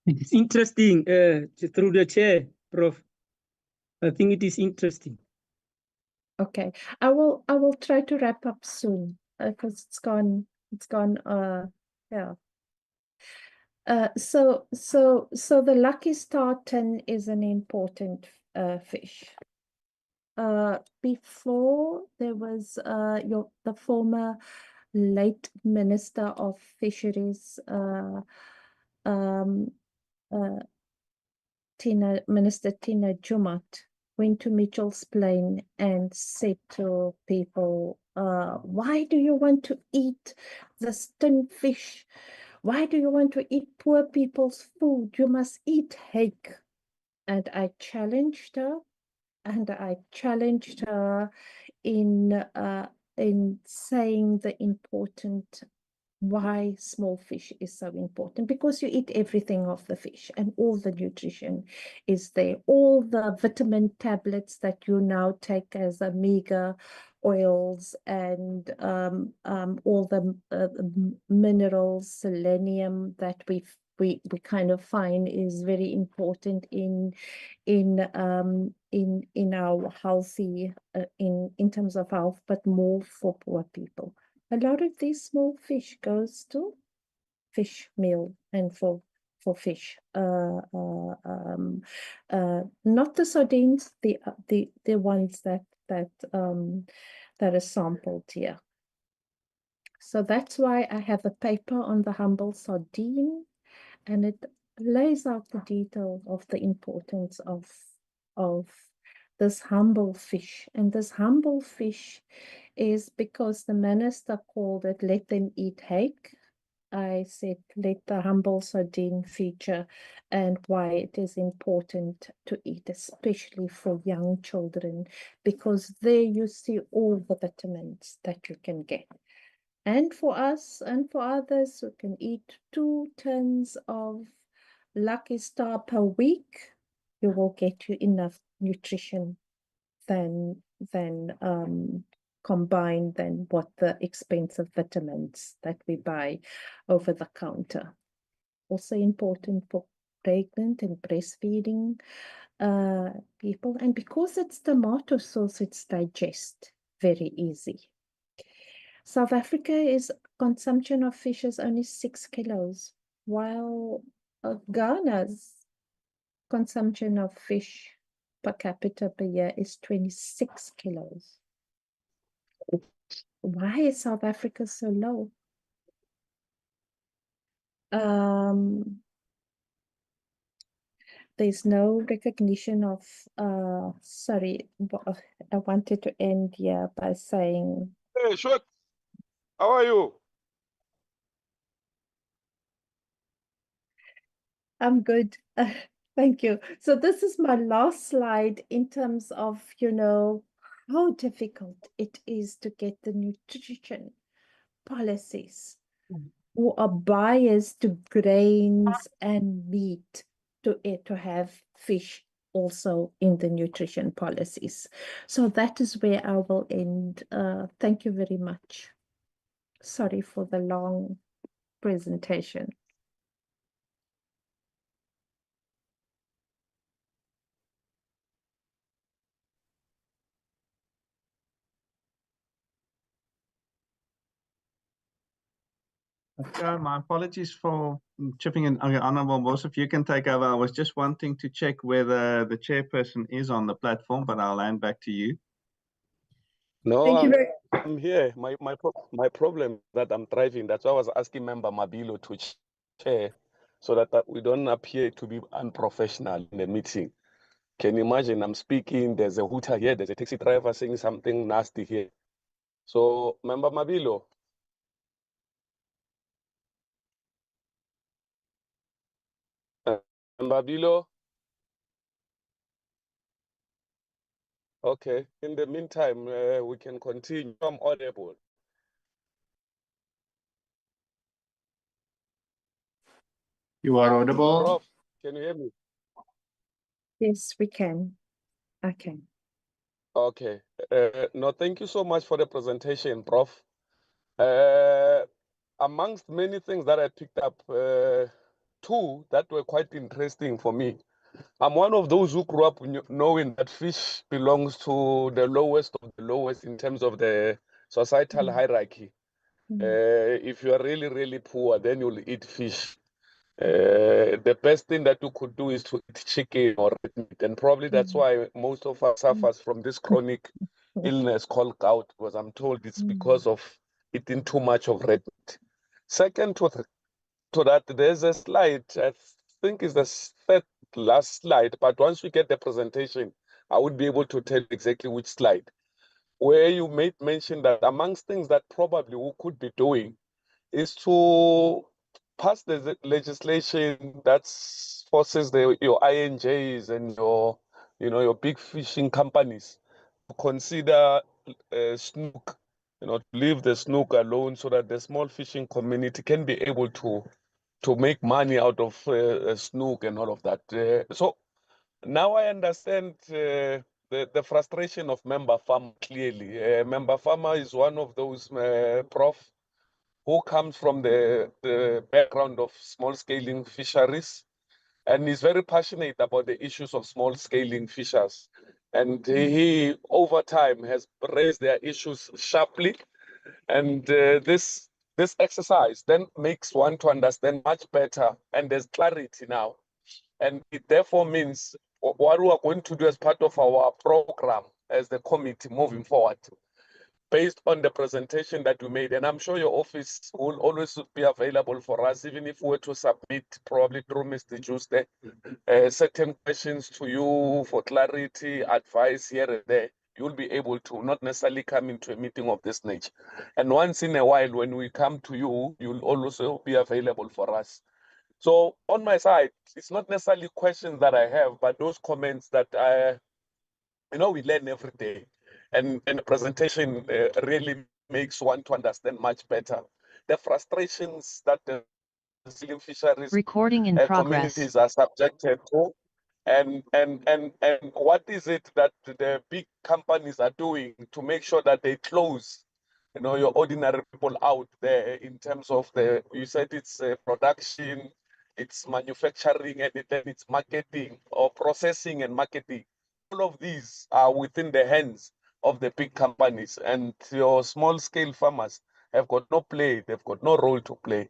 It's interesting, through the chair, Prof. I think it is interesting. Okay, I will try to wrap up soon because it's gone yeah. So the Lucky Star tin is an important fish. Before there was the former late Minister of Fisheries, Minister Tina Jumat, went to Mitchell's Plain and said to people, why do you want to eat this tin fish? Why do you want to eat poor people's food? You must eat hake. And I challenged her, in saying the important why small fish is so important, because you eat everything of the fish and all the nutrition is there. All the vitamin tablets that you now take as omega oils and all the minerals, selenium that we kind of find is very important in our healthy in terms of health, but more for poor people. A lot of these small fish goes to fish meal and for fish. Not the sardines, the ones that are sampled here. So that's why I have a paper on the humble sardine, and it lays out the detail of the importance of this humble fish. And this humble fish is because the minister called it, let them eat hake. I said, let the humble sardine feature, and why it is important to eat, especially for young children, because there you see all the vitamins that you can get. And for us and for others who can eat 2 tins of Lucky Star per week, you will get you enough nutrition than combined than what the expensive vitamins that we buy over the counter. Also important for pregnant and breastfeeding people. And because it's tomato sauce, it's digest very easy. South Africa is consumption of fish is only 6 kilos, while Ghana's consumption of fish per capita per year is 26 kilos. Why is South Africa so low? There's no recognition of, sorry, I wanted to end here by saying, Hey, Shwek, how are you? I'm good. Thank you. So this is my last slide in terms of, how difficult it is to get the nutrition policies who are biased to grains and meat to have fish also in the nutrition policies. So that is where I will end. Thank you very much. Sorry for the long presentation. My apologies for chipping in. Okay, Honorable, most of you can take over. I was just wanting to check whether the chairperson is on the platform, but I'll hand back to you. No, Thank you very I'm here. My problem that I'm driving. That's why I was asking Member Mabilo to chair, so that we don't appear to be unprofessional in the meeting. Can you imagine? I'm speaking. There's a hooter here. There's a taxi driver saying something nasty here. So, Member Mabilo. Member Mabilo. Okay. In the meantime, we can continue. I'm audible. You are audible. Prof, can you hear me? Yes, we can. I can. Okay. No, thank you so much for the presentation, Prof. Amongst many things that I picked up, two that were quite interesting for me. I'm one of those who grew up knowing that fish belongs to the lowest of the lowest in terms of the societal hierarchy. If you are really, really poor, then you'll eat fish. The best thing that you could do is to eat chicken or red meat, and probably that's why most of us suffers from this chronic illness called gout, because I'm told it's because of eating too much of red meat. Second to that, there's a slide, I think it's the third last slide, but once we get the presentation, I would be able to tell exactly which slide, where you made mention that amongst things that probably we could be doing is to pass the legislation that forces your INJs and your big fishing companies to consider snook leave the snook alone so that the small fishing community can be able to make money out of snook and all of that. So now I understand the frustration of member farmer clearly. Member farmer is one of those prof who comes from the background of small scaling fisheries and is very passionate about the issues of small scaling fishers. And he over time has raised their issues sharply. And this exercise then makes one to understand much better, and there's clarity now. And it therefore means what we are going to do as part of our program as the committee moving forward, based on the presentation that we made. And I'm sure your office will always be available for us, even if we were to submit probably through Mr. Tuesday, certain questions to you for clarity, advice here and there. You'll be able to not necessarily come into a meeting of this nature. And once in a while, when we come to you, you'll also be available for us. So on my side, it's not necessarily questions that I have, but those comments that we learn every day. And the presentation really makes one to understand much better the frustrations that the fisheries Recording in progress. communities are subjected to. And what is it that the big companies are doing to make sure that they close, your ordinary people out there in terms of you said it's production, it's manufacturing, and then it's marketing or processing and marketing. All of these are within the hands of the big companies, and your small scale farmers have got no play, they've got no role to play.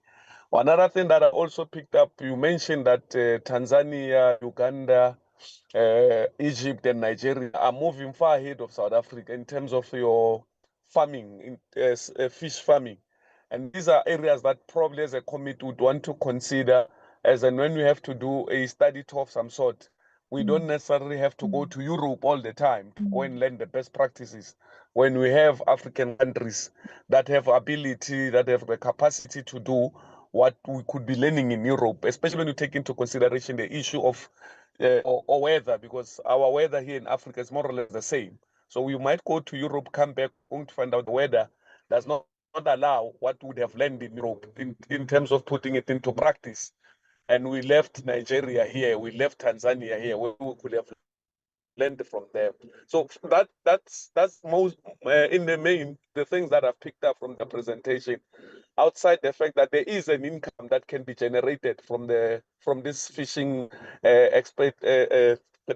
Another thing that I also picked up, you mentioned that Tanzania, Uganda, Egypt, and Nigeria are moving far ahead of South Africa in terms of your farming, fish farming. And these are areas that probably as a committee would want to consider as and when we have to do a study tour of some sort. We don't necessarily have to go to Europe all the time to go and learn the best practices. When we have African countries that have ability, that have the capacity to do what we could be learning in Europe, especially when you take into consideration the issue of or weather, because our weather here in Africa is more or less the same. So we might go to Europe, come back, going to find out the weather does not allow what would have learned in Europe in terms of putting it into practice. And we left Nigeria here, we left Tanzania here, where we could have learned from them. So that's most in the main the things that I've picked up from the presentation. Outside the fact that there is an income that can be generated from this fishing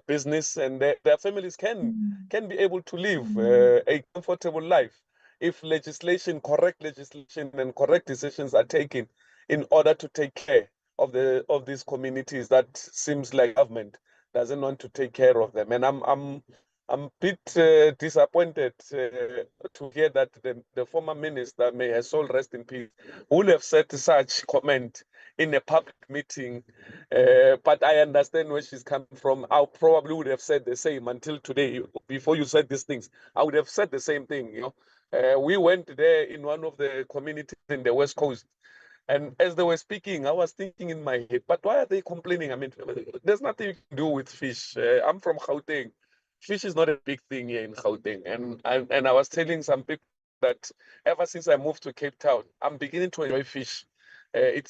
business, and their families can be able to live a comfortable life if correct legislation and correct decisions are taken in order to take care of these communities that seems like government doesn't want to take care of them. And I'm a bit disappointed to hear that the former minister, may her soul rest in peace, would have said such comment in a public meeting. But I understand where she's coming from. I probably would have said the same until today. Before you said these things, I would have said the same thing. We went there in one of the communities in the West Coast. And as they were speaking, I was thinking in my head, but why are they complaining? I mean, there's nothing you can do with fish. I'm from Gauteng. Fish is not a big thing here in Gauteng. And I was telling some people that ever since I moved to Cape Town, I'm beginning to enjoy fish. It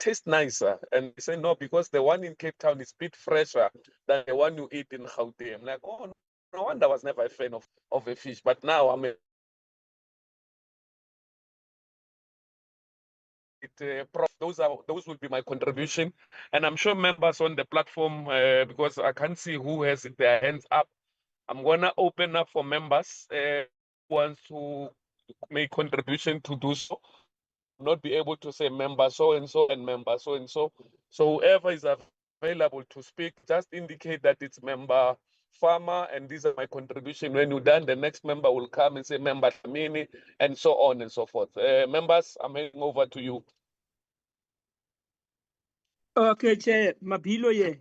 tastes nicer. And they say, no, because the one in Cape Town is a bit fresher than the one you eat in Gauteng. I'm like, oh, no wonder I was never a fan of a fish. But now I'm those will be my contribution, and I'm sure members on the platform, because I can't see who has their hands up. I'm gonna open up for members who wants to make contribution to do so. Not be able to say member so and so and member so and so. So whoever is available to speak, just indicate that it's member farmer and these are my contribution. When you're done, the next member will come and say member Tamini, and so on and so forth. Members, I'm handing over to you. Okay, Chair, Mabilo ye.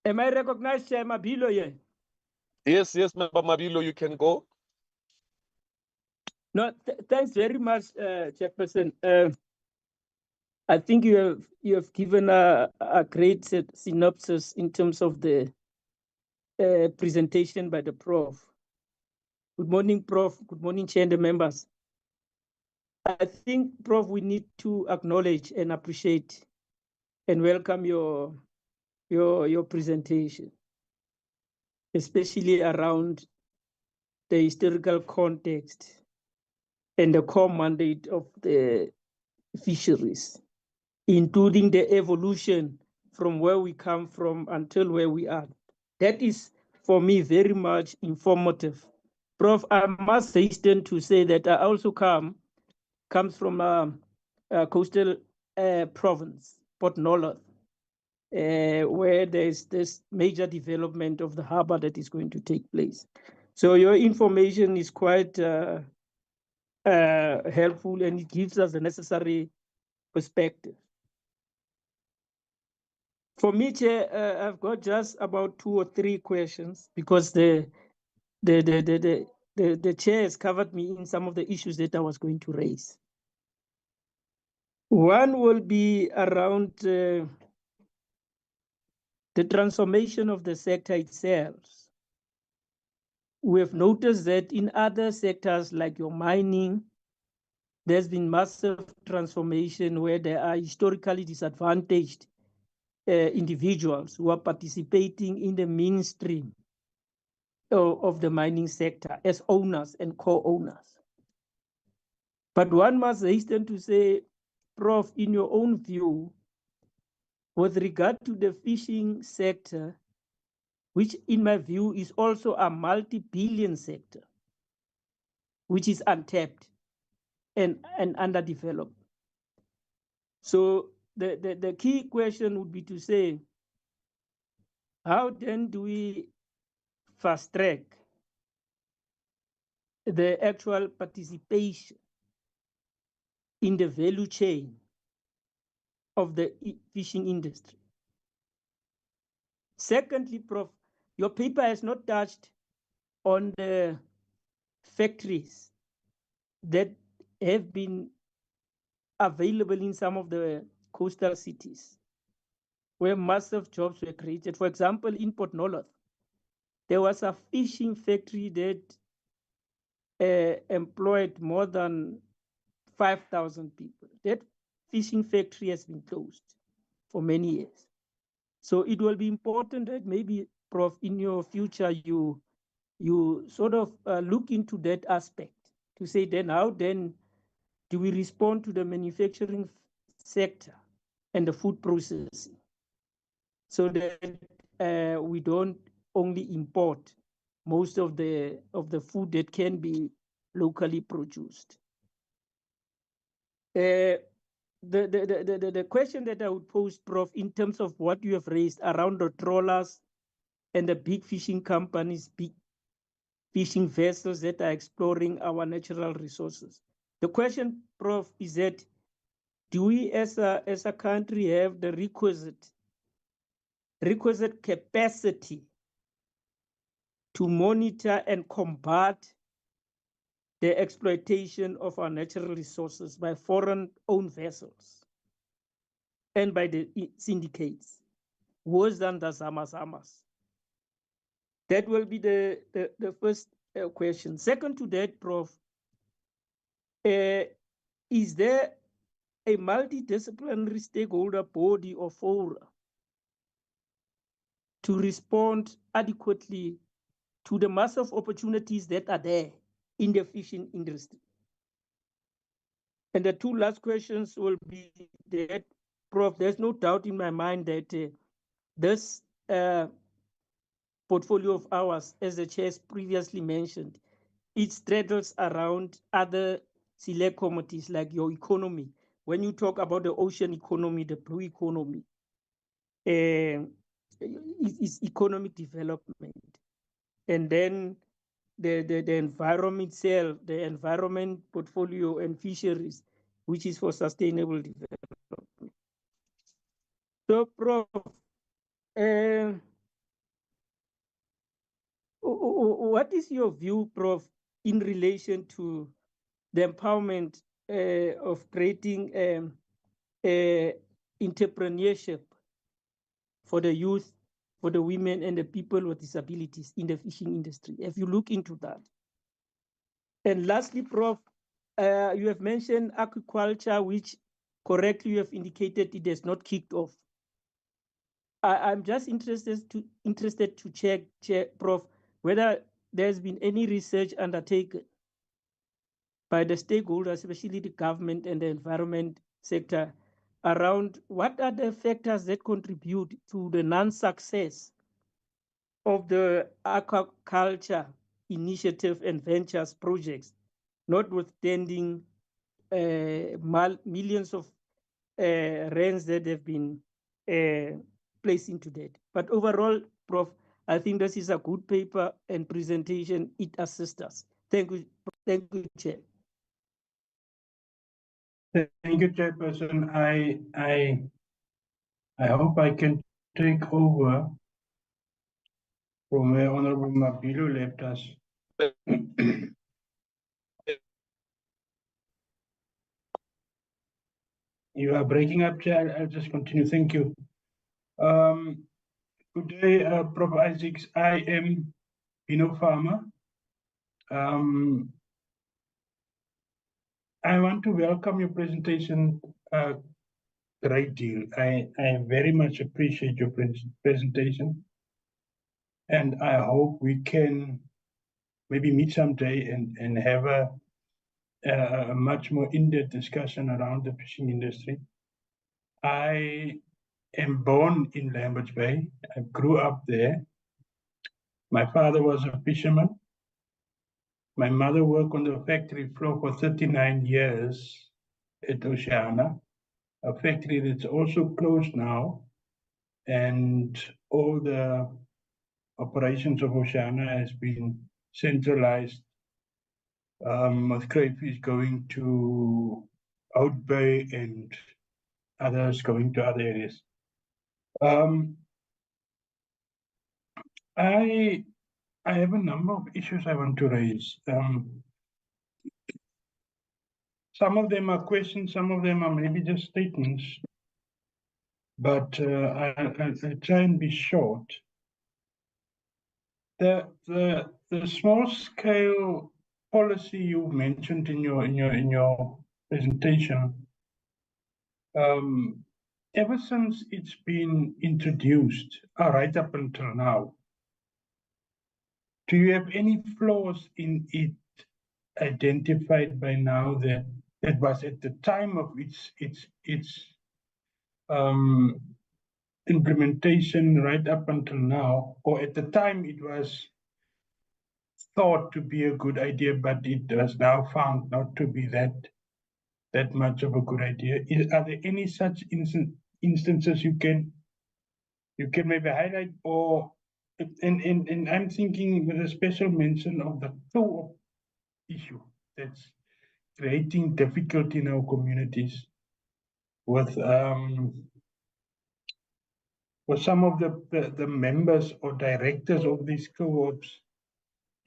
Am I recognized, Chair Mabilo ye? Yes, Member Mabilo, you can go. No, thanks very much, Chairperson. I think you have given a great synopsis in terms of the presentation by the Prof. Good morning, Prof. Good morning, Chair and the members. I think, Prof, we need to acknowledge and appreciate and welcome your presentation, especially around the historical context and the core mandate of the fisheries, including the evolution from where we come from until where we are. That is, for me, very much informative. Prof, I must hasten to say that I also comes from a coastal province, Port Nolloth, where there's this major development of the harbor that is going to take place. So your information is quite helpful, and it gives us the necessary perspective. For me, Chair, I've got just about 2 or 3 questions, because the chair has covered me in some of the issues that I was going to raise. One will be around the transformation of the sector itself. We have noticed that in other sectors like your mining, there's been massive transformation where there are historically disadvantaged individuals who are participating in the mainstream of the mining sector as owners and co-owners. But one must hasten to say, Prof, in your own view, with regard to the fishing sector, which in my view is also a multi-billion sector, which is untapped and underdeveloped. So the key question would be to say, how then do we fast track the actual participation in the value chain of the fishing industry? Secondly, Prof, your paper has not touched on the factories that have been available in some of the coastal cities where massive jobs were created. For example, in Port Nolloth, there was a fishing factory that employed more than 5,000 people. That fishing factory has been closed for many years. So it will be important that maybe, Prof, in your future, you sort of look into that aspect to say, then how then do we respond to the manufacturing sector and the food processing, so that we don't only import most of the food that can be locally produced. The question that I would pose, Prof, in terms of what you have raised around the trawlers and the big fishing companies, big fishing vessels that are exploring our natural resources. The question, Prof, is that do we as a country have the requisite capacity to monitor and combat the exploitation of our natural resources by foreign-owned vessels and by the syndicates, worse than the Zamazamas? That will be the first question. Second to that, Prof, is there a multidisciplinary stakeholder body or fora to respond adequately to the massive opportunities that are there in the fishing industry? And the 2 last questions will be that, Prof, there's no doubt in my mind that this portfolio of ours, as the chair previously mentioned, it straddles around other select committees like your economy. When you talk about the ocean economy, the blue economy, is economic development. And then the environment itself, the environment portfolio and fisheries, which is for sustainable development. So, Prof, what is your view, Prof, in relation to the empowerment of creating entrepreneurship for the youth, for the women and the people with disabilities in the fishing industry? If you look into that. And lastly, Prof, you have mentioned aquaculture, which correctly you have indicated it has not kicked off. I'm just interested to check, Prof, whether there's been any research undertaken by the stakeholders, especially the government and the environment sector, around what are the factors that contribute to the non-success of the aquaculture initiative and ventures projects, notwithstanding millions of rands that have been placed into that. But overall, Prof, I think this is a good paper and presentation. It assists us. Thank you, Chair. Thank you, Chairperson. I hope I can take over from where Honorable Mabilo left us. You are breaking up, Chair. I'll just continue. Thank you. Good day, Prof. Isaacs. I am Bino Farmer. I want to welcome your presentation a great deal. I very much appreciate your presentation. And I hope we can maybe meet someday and have a much more in-depth discussion around the fishing industry. I am born in Lambert's Bay. I grew up there. My father was a fisherman. My mother worked on the factory floor for 39 years at Oceana, a factory that's also closed now. And all the operations of Oceana has been centralized, with crayfish going to Out Bay and others going to other areas. I have a number of issues I want to raise. Some of them are questions, some of them are maybe just statements, but I'll try and be short. The small scale policy you mentioned in your presentation, ever since it's been introduced, right up until now, do you have any flaws in it identified by now that was at the time of its implementation right up until now, or at the time it was thought to be a good idea, but it was now found not to be that much of a good idea? Are there any such instances you can maybe highlight? Or and I'm thinking with a special mention of the co-op issue that's creating difficulty in our communities with some of the members or directors of these co-ops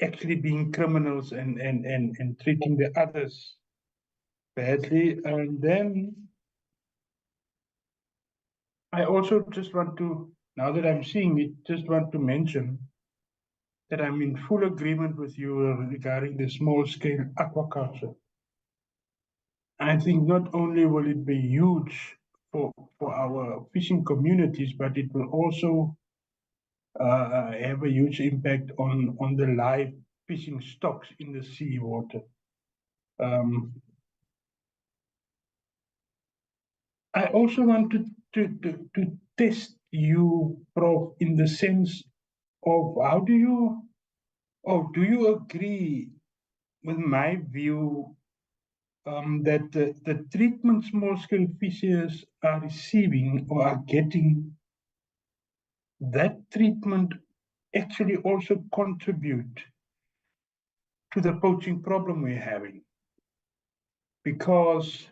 actually being criminals and treating the others badly. And then I also just want to, now that I'm seeing it, just want to mention that I'm in full agreement with you regarding the small-scale aquaculture. I think not only will it be huge for our fishing communities, but it will also have a huge impact on the live fishing stocks in the sea water. I also want to test you, Prof, in the sense of how do you agree with my view that the treatment small-scale fishers are receiving or are getting, that treatment actually also contribute to the poaching problem we're having? Because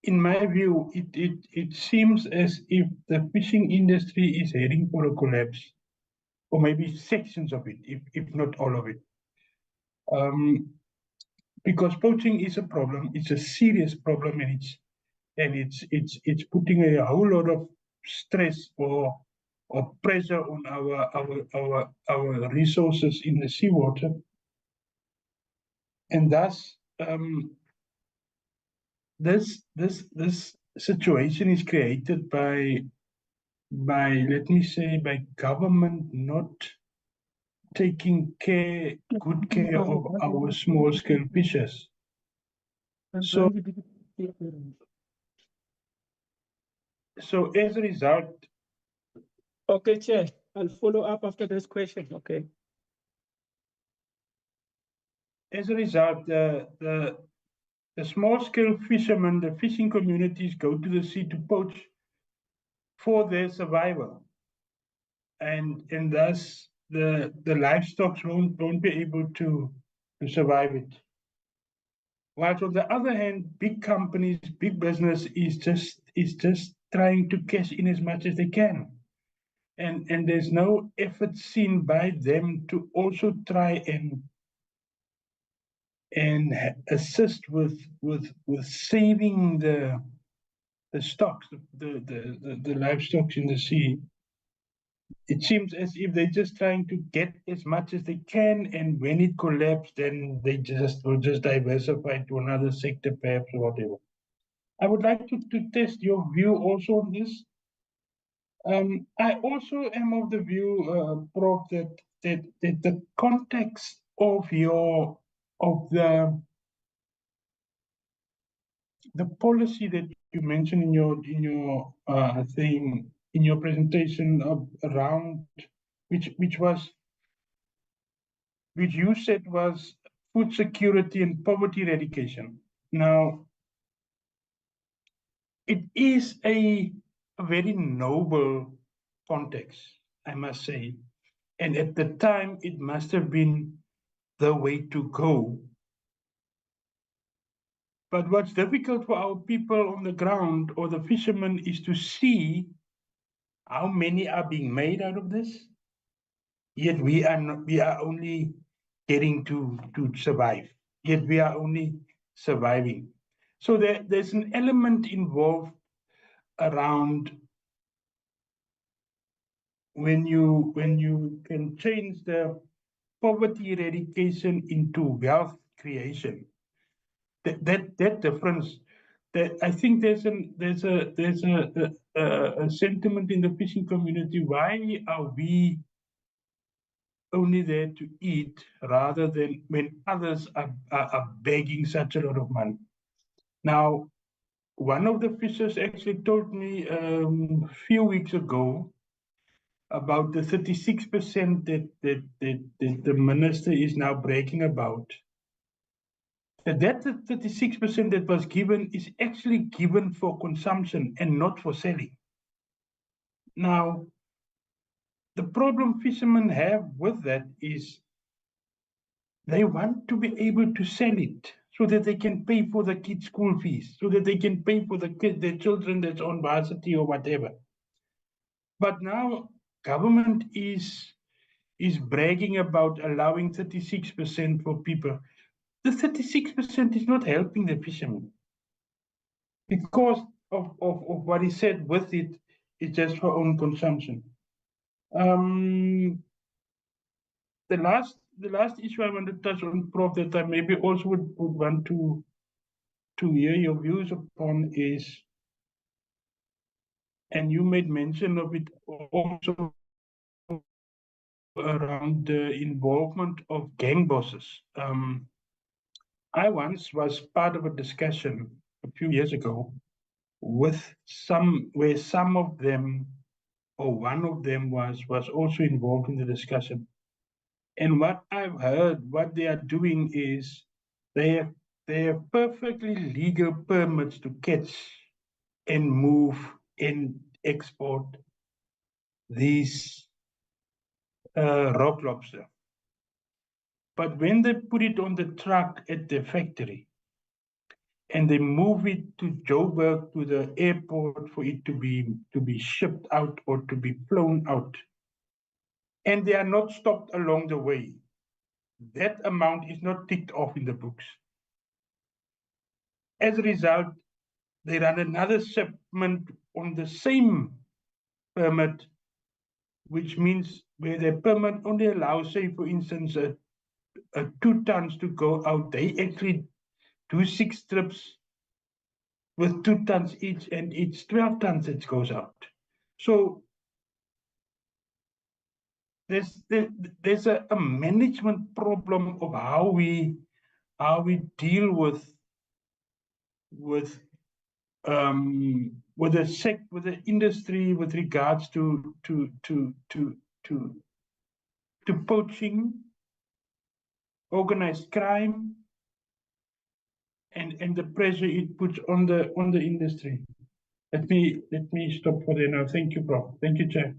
in my view, it seems as if the fishing industry is heading for a collapse, or maybe sections of it, if not all of it. Because poaching is a problem, it's a serious problem, and it's putting a whole lot of stress or or pressure on our resources in the seawater. And thus, this situation is created by, let me say, by government not taking good care of our small scale fishers. So as a result, Okay, Chair, I'll follow up after this question. Okay. as a result, the small scale fishermen, the fishing communities go to the sea to poach for their survival. And thus the livestock won't be able to survive it. While on the other hand, big companies, big business is just trying to cash in as much as they can. And there's no effort seen by them to also try and assist with saving the stocks, the livestock in the sea. It seems as if they're just trying to get as much as they can, and when it collapses, then they will just diversify to another sector, perhaps, or whatever. I would like to test your view also on this. I also am of the view, Prof, that the context of the policy that you mentioned in your thing, in your presentation around which you said was food security and poverty eradication. Now, it is a very noble context, I must say. And at the time, it must have been the way to go. But what's difficult for our people on the ground or the fishermen is to see how many are being made out of this. Yet we are only getting to survive. Yet we are only surviving. So there's an element involved around when you can change the poverty eradication into wealth creation. That difference, that I think there's a sentiment in the fishing community. Why are we only there to eat rather than when others are begging such a lot of money? Now, one of the fishers actually told me a few weeks ago about the 36% that the minister is now bragging about. That 36% that was given is actually given for consumption and not for selling. Now, the problem fishermen have with that is they want to be able to sell it so that they can pay for the kids' school fees, so that they can pay for their children that's on varsity or whatever. But now government is bragging about allowing 36% for people. The 36% is not helping the fishermen because of what is said with it is just for own consumption. The last issue I want to touch on, Prof, that I maybe also would want to hear your views upon is, and you made mention of it also, around the involvement of gang bosses. I once was part of a discussion a few years ago with where some of them, or one of them was also involved in the discussion. And what I've heard, what they are doing is they have perfectly legal permits to catch and move and export these rock lobster. But when they put it on the truck at the factory and they move it to Joburg, to the airport for it to be shipped out or to be flown out, and they are not stopped along the way, that amount is not ticked off in the books. As a result, they run another shipment on the same permit which means where the permit only allows, say, for instance, 2 tons to go out, they actually do 6 trips with 2 tons each, and it's 12 tons that goes out. So there's a management problem of how we deal with the industry with regards to poaching, organized crime, and the pressure it puts on the industry. Let me stop for there now. Thank you, Prof. Thank you, Chair.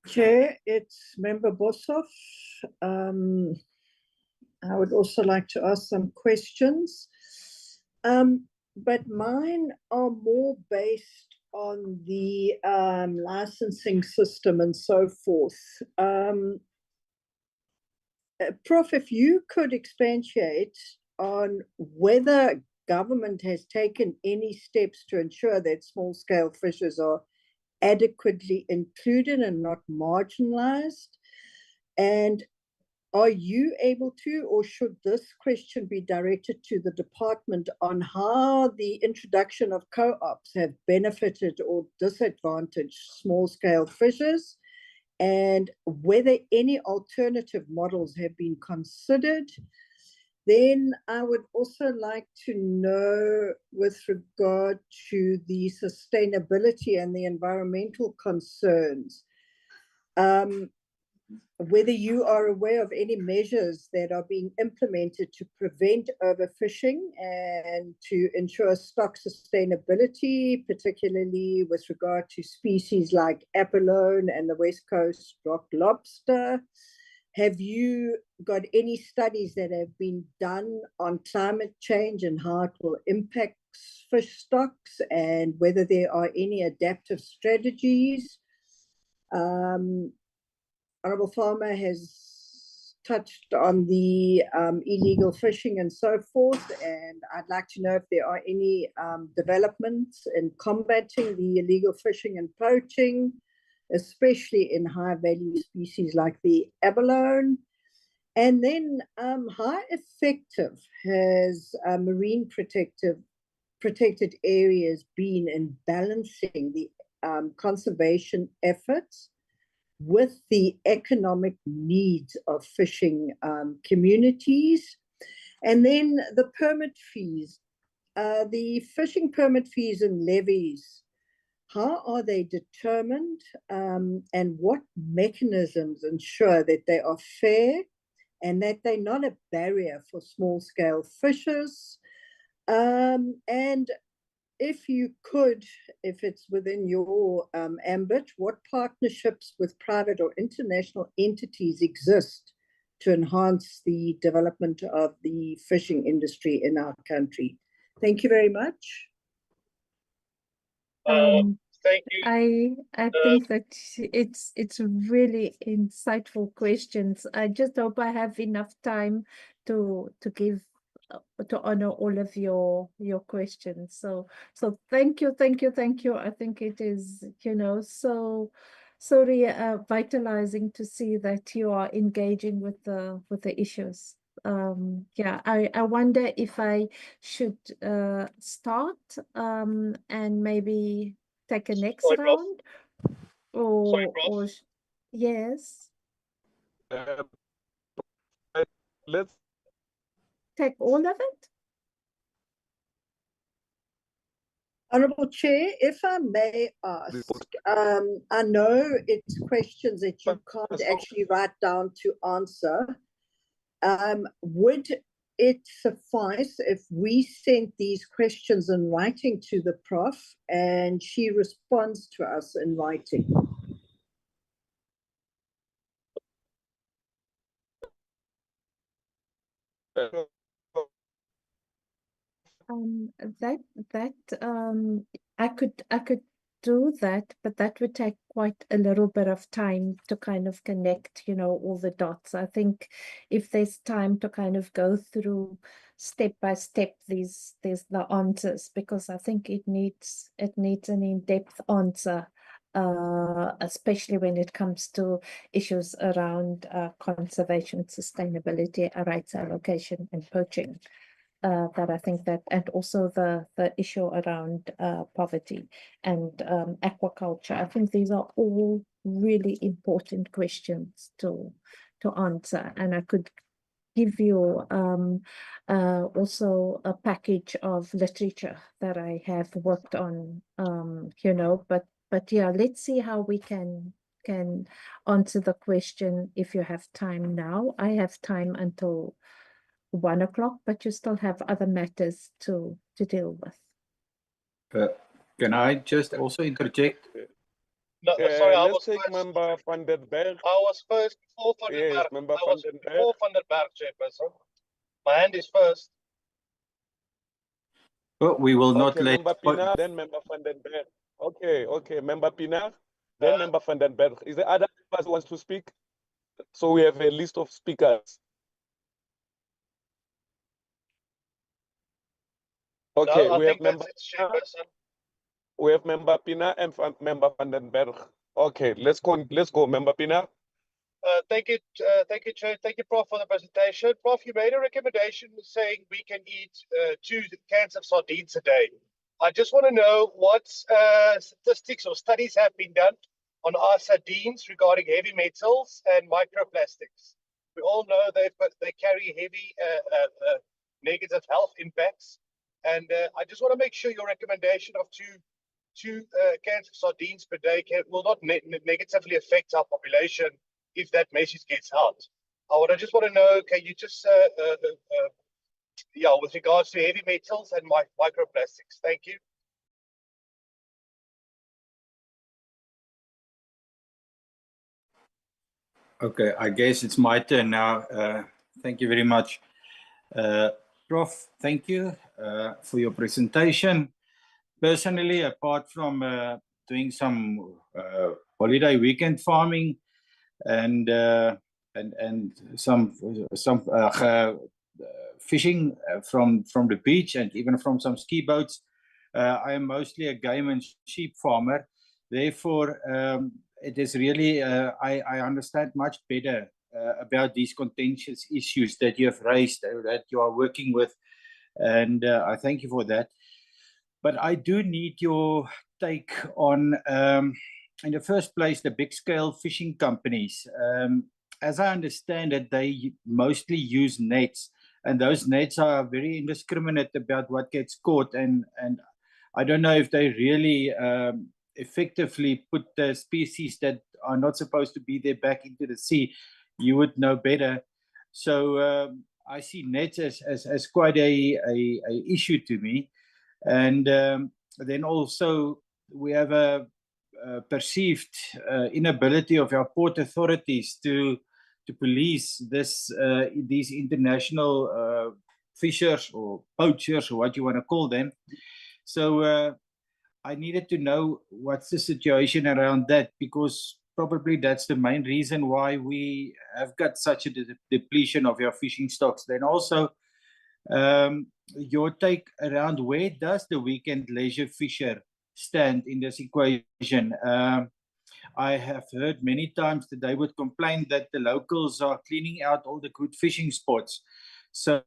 Chair, it's Member Boshoff. I would also like to ask some questions. But mine are more based on the licensing system and so forth. Prof, if you could expatiate on whether government has taken any steps to ensure that small-scale fishers are adequately included and not marginalized, and are you able to, or should this question be directed to the department on how the introduction of co-ops have benefited or disadvantaged small-scale fishers, and whether any alternative models have been considered? Then I would also like to know, with regard to the sustainability and the environmental concerns, whether you are aware of any measures that are being implemented to prevent overfishing and to ensure stock sustainability, particularly with regard to species like abalone and the West Coast rock lobster. Have you got any studies that have been done on climate change and how it will impact fish stocks, and whether there are any adaptive strategies? Honourable Farmer has touched on the illegal fishing and so forth, and I'd like to know if there are any developments in combating the illegal fishing and poaching, especially in high-value species like the abalone. And then how effective has marine protected areas been in balancing the conservation efforts with the economic needs of fishing communities? And then the permit fees, the fishing permit fees and levies, how are they determined, and what mechanisms ensure that they are fair and that they're not a barrier for small-scale fishers? And if you could, if it's within your ambit, what partnerships with private or international entities exist to enhance the development of the fishing industry in our country? Thank you very much. Thank you. I think that it's really insightful questions. I just hope I have enough time to give to honor all of your questions. So thank you. I think it is, so vitalizing to see that you are engaging with the issues. Yeah, I wonder if I should start and maybe take a next Sorry, Prof. round, or Sorry, Prof. or yes, Let's take all of it. Honourable Chair, if I may ask, I know it's questions that you can't actually write down to answer. Would it suffice if we sent these questions in writing to the Prof and she responds to us in writing? That I could do that, but that would take quite a little bit of time to kind of connect, you know, all the dots. I think if there's time to kind of go through step by step there's the answers, because I think it needs an in-depth answer, especially when it comes to issues around conservation, sustainability, rights allocation, and poaching. That I think that, and also the issue around poverty and aquaculture. I think these are all really important questions to answer, and I could give you also a package of literature that I have worked on, you know, but yeah, let's see how we can answer the question if you have time now. I have time until 1 o'clock, but you still have other matters to deal with. Can I just also interject? No, sorry, I Let's was take first. Member van den Berg. I was first before Van den Yes, Berg. Member I van was den Berg. before Van den Berg, Chairperson. My hand is first. Oh, we will not Okay, let. Member Pina, then Member van den Berg. Okay, Member Pina, then Member van den Berg. Is there other members who wants to speak? So we have a list of speakers. Okay, No, we have Member that's it, Chairperson. we have Member Pina and Member van den Berg. Okay, let's go, Member Pina. Thank you, Chair. Thank you, Prof, for the presentation. Prof, you made a recommendation saying we can eat 2 cans of sardines a day. I just want to know what statistics or studies have been done on our sardines regarding heavy metals and microplastics. We all know they carry heavy negative health impacts, and I just want to make sure your recommendation of two cans of sardines per day will not negatively affect our population if that message gets out. I just want to know, can you just, with regards to heavy metals and microplastics, thank you. Okay, I guess it's my turn now. Thank you very much. Prof, thank you for your presentation. Personally, apart from doing some holiday weekend farming and some fishing from the beach and even from some ski boats, I am mostly a game and sheep farmer. Therefore, it is really, I understand much better about these contentious issues that you have raised, that you are working with, and I thank you for that. But I do need your take on, in the first place, the big-scale fishing companies. As I understand it, they mostly use nets, and those nets are very indiscriminate about what gets caught, and I don't know if they really effectively put the species that are not supposed to be there back into the sea. You would know better. So I see nets as quite a issue to me. And then also we have a perceived inability of our port authorities to police these international fishers or poachers, or what you want to call them. So I needed to know what's the situation around that, because probably that's the main reason why we have got such a depletion of our fishing stocks. Then also your take around where does the weekend leisure fisher stand in this equation. I have heard many times that they would complain that the locals are cleaning out all the good fishing spots. So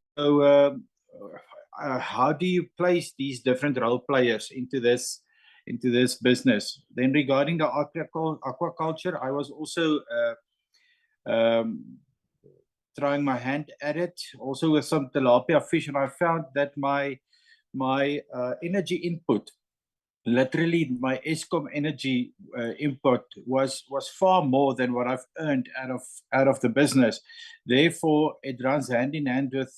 how do you place these different role players into this business? Then regarding the aquaculture, I was also trying my hand at it, also with some tilapia fish, and I found that my energy input, literally my Eskom energy input, was far more than what I've earned out of the business. Therefore, it runs hand in hand with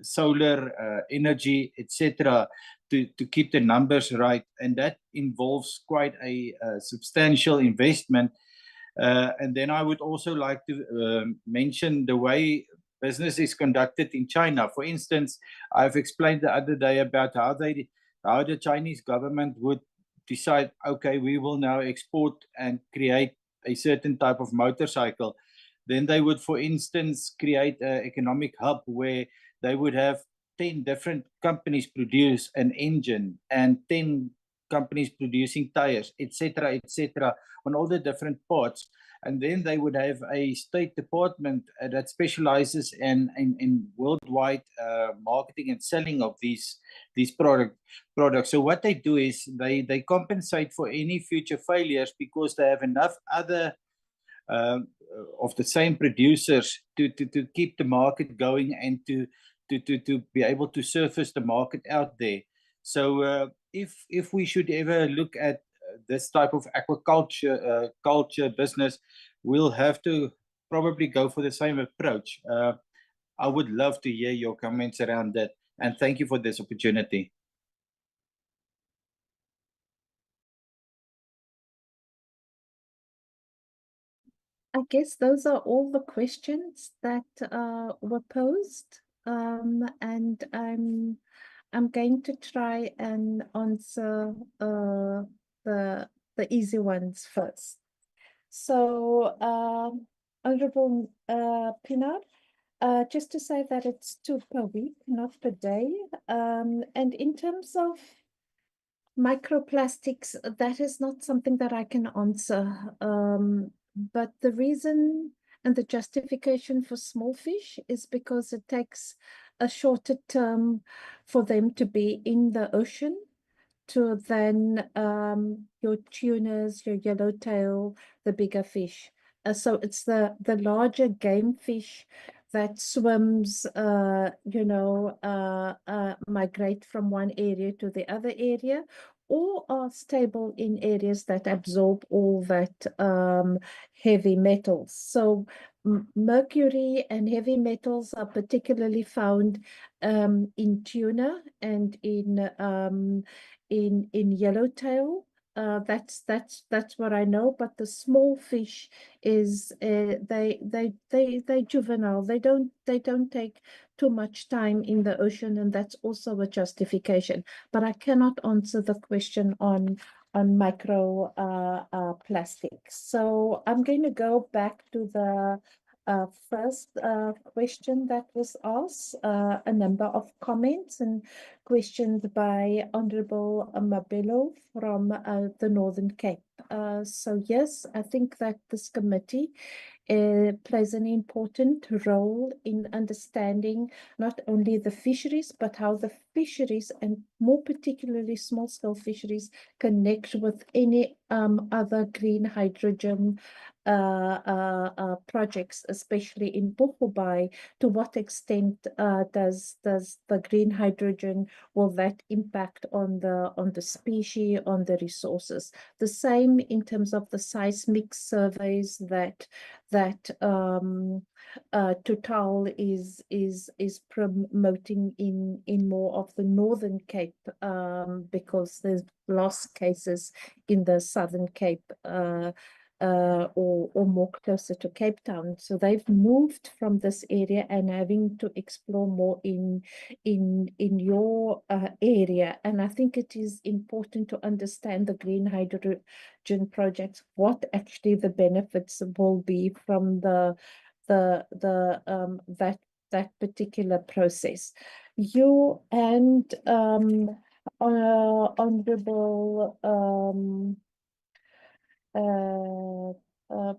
solar energy, etc., to keep the numbers right, and that involves quite a substantial investment. And then I would also like to mention the way business is conducted in China. For instance, I've explained the other day about how the Chinese government would decide, okay, we will now export and create a certain type of motorcycle, then they would, for instance, create an economic hub where they would have 10 different companies produce an engine and 10 companies producing tires, etc., on all the different parts. And then they would have a state department that specializes in worldwide marketing and selling of these products. So what they do is they compensate for any future failures because they have enough other of the same producers to keep the market going and to be able to surface the market out there. So if we should ever look at this type of aquaculture culture business, we'll have to probably go for the same approach. I would love to hear your comments around that, and thank you for this opportunity. I guess those are all the questions that were posed, and I'm going to try and answer the easy ones first. So, Honorable Pinar, just to say that it's 2 per week, not per day. And in terms of microplastics, that is not something that I can answer. But the reason and the justification for small fish is because it takes a shorter term for them to be in the ocean to then your tunas, your yellowtail, the bigger fish. So it's the larger game fish that swims, migrate from one area to the other area, or are stable in areas that absorb all that heavy metals. So mercury and heavy metals are particularly found in tuna and in yellowtail. That's what I know. But the small fish is they juvenile. They don't take too much time in the ocean, and that's also a justification. But I cannot answer the question on micro plastics. So I'm going to go back to the first question that was asked, a number of comments and questions by Honorable Mabelo from the Northern Cape. So yes, I think that this committee plays an important role in understanding not only the fisheries, but how the fisheries, and more particularly small-scale fisheries, connect with any other green hydrogen projects, especially in Bochobai. To what extent does the green hydrogen, will that impact on the species, on the resources? The same in terms of the seismic surveys that Total is promoting in more of the Northern Cape, because there's lost cases in the Southern Cape, or more closer to Cape Town. So they've moved from this area and having to explore more in your area. And I think it is important to understand the green hydrogen projects, what actually the benefits will be from that particular process. You and Honorable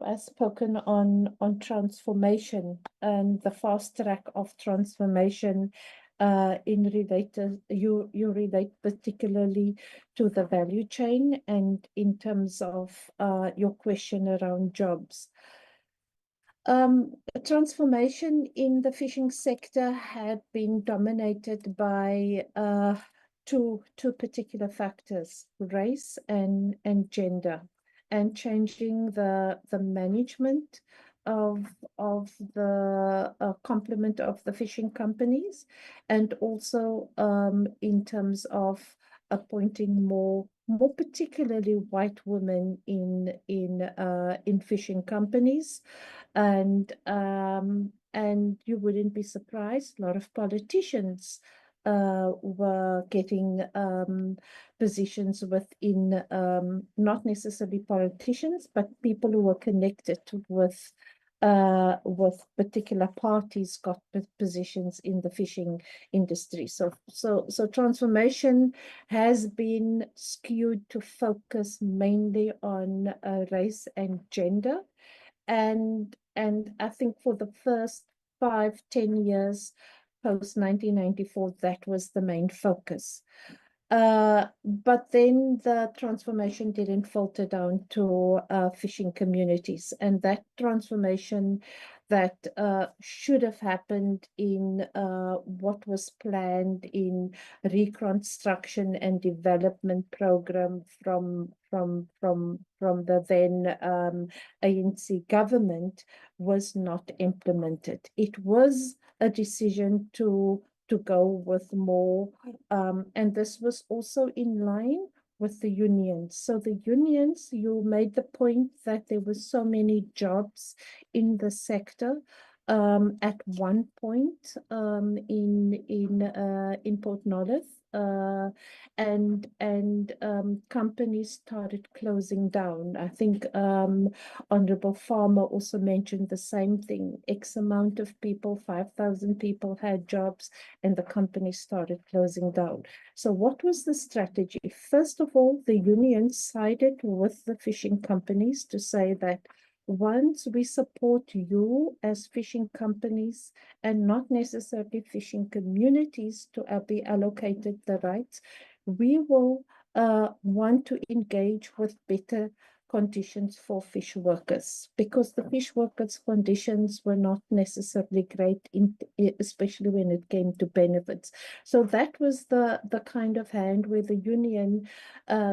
I've spoken on transformation and the fast track of transformation. You relate particularly to the value chain, and in terms of your question around jobs. Transformation in the fishing sector had been dominated by two particular factors: race and gender, and changing the management of the complement of the fishing companies, and also in terms of appointing more particularly white women in fishing companies. And you wouldn't be surprised, a lot of politicians were getting positions within not necessarily politicians, but people who were connected with particular parties got positions in the fishing industry. So transformation has been skewed to focus mainly on race and gender. And I think for the first 5-10 years post 1994, that was the main focus. But then the transformation didn't filter down to fishing communities, and that transformation that should have happened in what was planned in reconstruction and development program from the then ANC government was not implemented. It was a decision to go with more, and this was also in line with the unions. So the unions, you made the point that there were so many jobs in the sector. At one point in Port Nolloth, and companies started closing down. I think Honorable Farmer also mentioned the same thing. X amount of people, 5,000 people had jobs, and the companies started closing down. So what was the strategy? First of all, the union sided with the fishing companies to say that once we support you as fishing companies and not necessarily fishing communities to be allocated the rights, we will want to engage with better conditions for fish workers, because the fish workers' conditions were not necessarily great, especially when it came to benefits. So that was the kind of hand where the union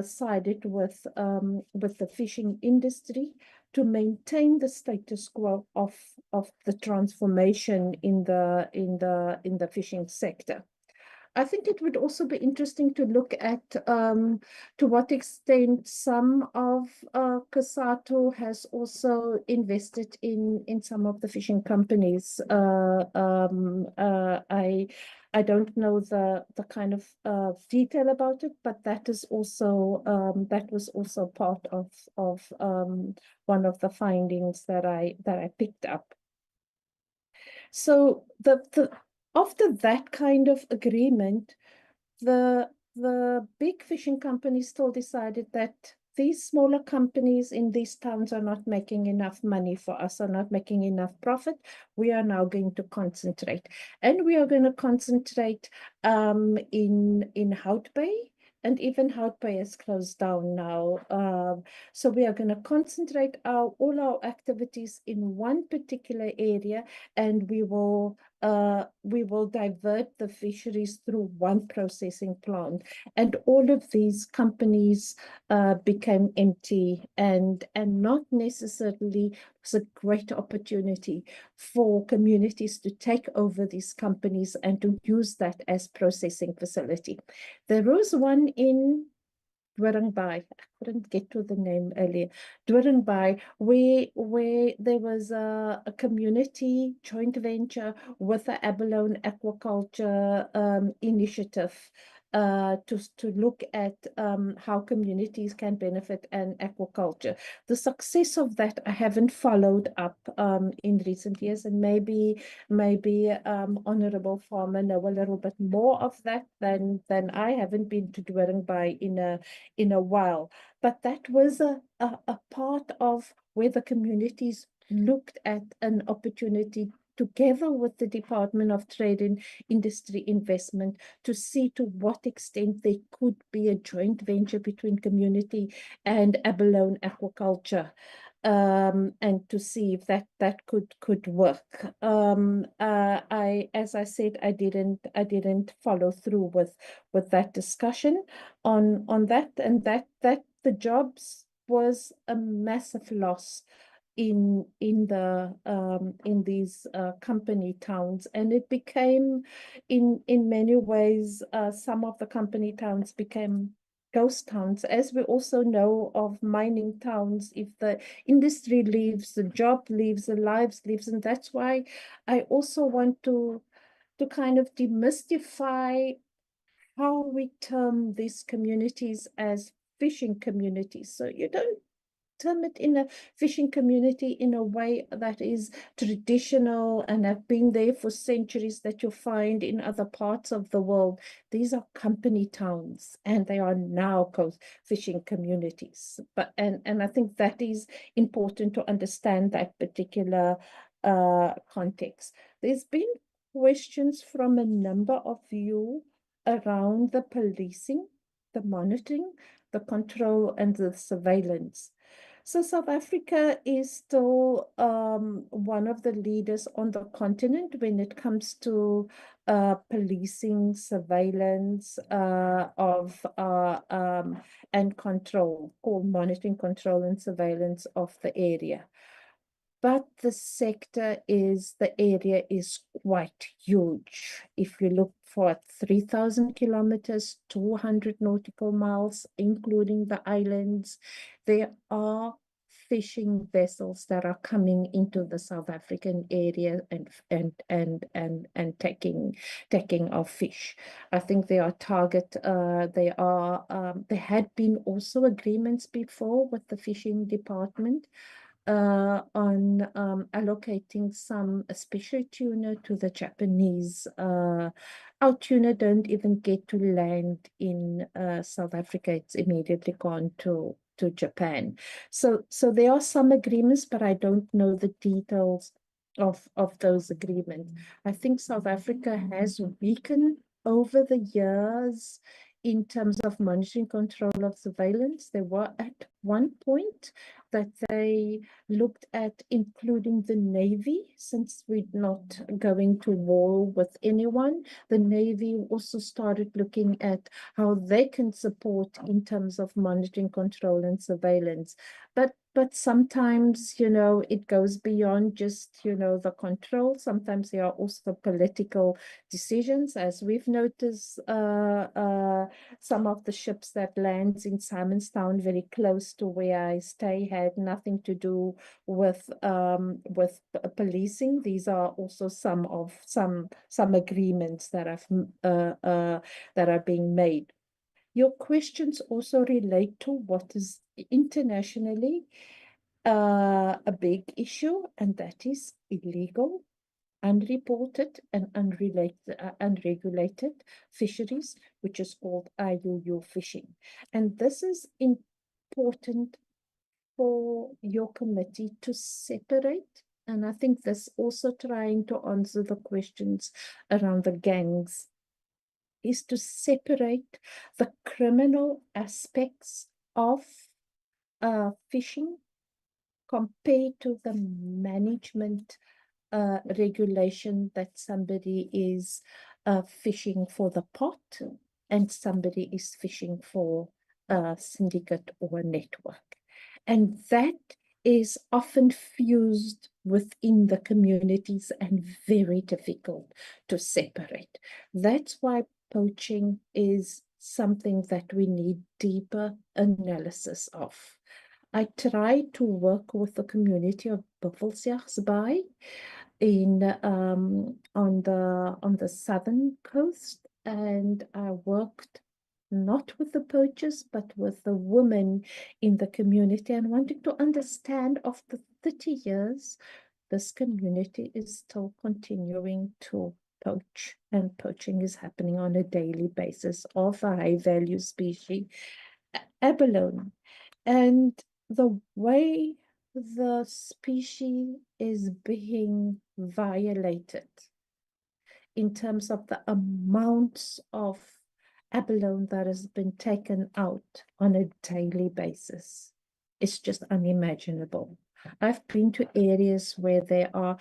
sided with the fishing industry to maintain the status quo of the transformation in the fishing sector. I think it would also be interesting to look at to what extent some of COSATU has also invested in some of the fishing companies. I don't know the kind of detail about it, but that is also that was also part of one of the findings that I picked up. So after that kind of agreement, the big fishing companies still decided that these smaller companies in these towns are not making enough money for us, are not making enough profit. We are now going to concentrate. And we are going to concentrate in Hout Bay. And even Hout Bay is closed down now. So we are going to concentrate all our activities in one particular area, and we will divert the fisheries through one processing plant. And all of these companies became empty, and not necessarily was a great opportunity for communities to take over these companies and to use that as processing facility. There was one in Dwiringbai, I couldn't get to the name earlier, Dwiringbai, where there was a community joint venture with the Abalone Aquaculture Initiative to look at how communities can benefit in aquaculture. The success of that I haven't followed up in recent years, and maybe Honorable Farmer know a little bit more of that than I. Haven't been to Dwiringbai in a while, but that was a part of where the communities looked at an opportunity together with the Department of Trade and Industry Investment to see to what extent there could be a joint venture between community and Abalone Aquaculture, and to see if that could work. As I said, I didn't follow through with that discussion on that, and that the jobs was a massive loss in these company towns, and it became in many ways some of the company towns became ghost towns. As we also know of mining towns, if the industry leaves, the job leaves, the lives leaves, and that's why I also want to to kind of demystify how we term these communities as fishing communities. So you don't term it in a fishing community in a way that is traditional and have been there for centuries that you find in other parts of the world. These are company towns and they are now coast fishing communities. But and I think that is important to understand that particular context. There's been questions from a number of you around the policing, the monitoring, the control, and the surveillance. So South Africa is still one of the leaders on the continent when it comes to policing, surveillance and control, called monitoring, control, and surveillance of the area. But the area is quite huge. If you look for 3,000 kilometers, 200 nautical miles, including the islands, there are fishing vessels that are coming into the South African area and taking our fish. I think there had been also agreements before with the fishing department on allocating some special tuna to the Japanese. Our tuna don't even get to land in South Africa. It's immediately gone to Japan. So there are some agreements, but I don't know the details of those agreements. I think South Africa has weakened over the years in terms of monitoring, control, of surveillance. There were at one point that they looked at including the Navy, since we're not going to war with anyone. The Navy also started looking at how they can support in terms of monitoring, control, and surveillance. But sometimes, it goes beyond just, the control. Sometimes there are also political decisions, as we've noticed, some of the ships that lands in Simonstown, very close to where I stay, had nothing to do with policing. These are also some agreements that are being made. Your questions also relate to what is internationally a big issue, and that is illegal, unreported, and unregulated fisheries, which is called IUU fishing. And this is important for your committee to separate. And I think this also trying to answer the questions around the gangs is to separate the criminal aspects of fishing compared to the management regulation, that somebody is fishing for the pot and somebody is fishing for a syndicate or a network. And that is often fused within the communities and very difficult to separate. That's why poaching is something that we need deeper analysis of. I try to work with the community of Buffelsjachsbaai on the southern coast, and I worked not with the poachers, but with the women in the community, and wanting to understand, after 30 years, this community is still continuing to poach, and poaching is happening on a daily basis of a high value species, abalone. And the way the species is being violated in terms of the amounts of abalone that has been taken out on a daily basis, it's just unimaginable. I've been to areas where there are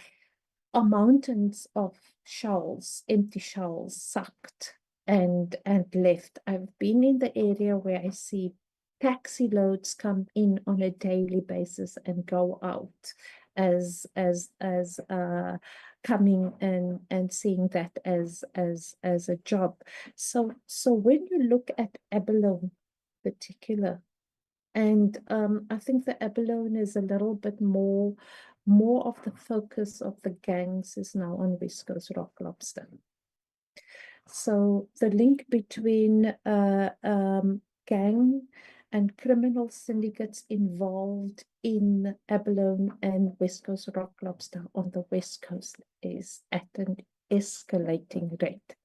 mountains of shells, empty shells, sucked and left. I've been in the area where I see taxi loads come in on a daily basis and go out, as coming and seeing that as a job. So when you look at abalone particular, and I think the abalone is a little bit more of the focus of the gangs is now on West Coast rock lobster. So the link between gang and criminal syndicates involved in abalone and West Coast rock lobster on the West Coast is at an escalating rate.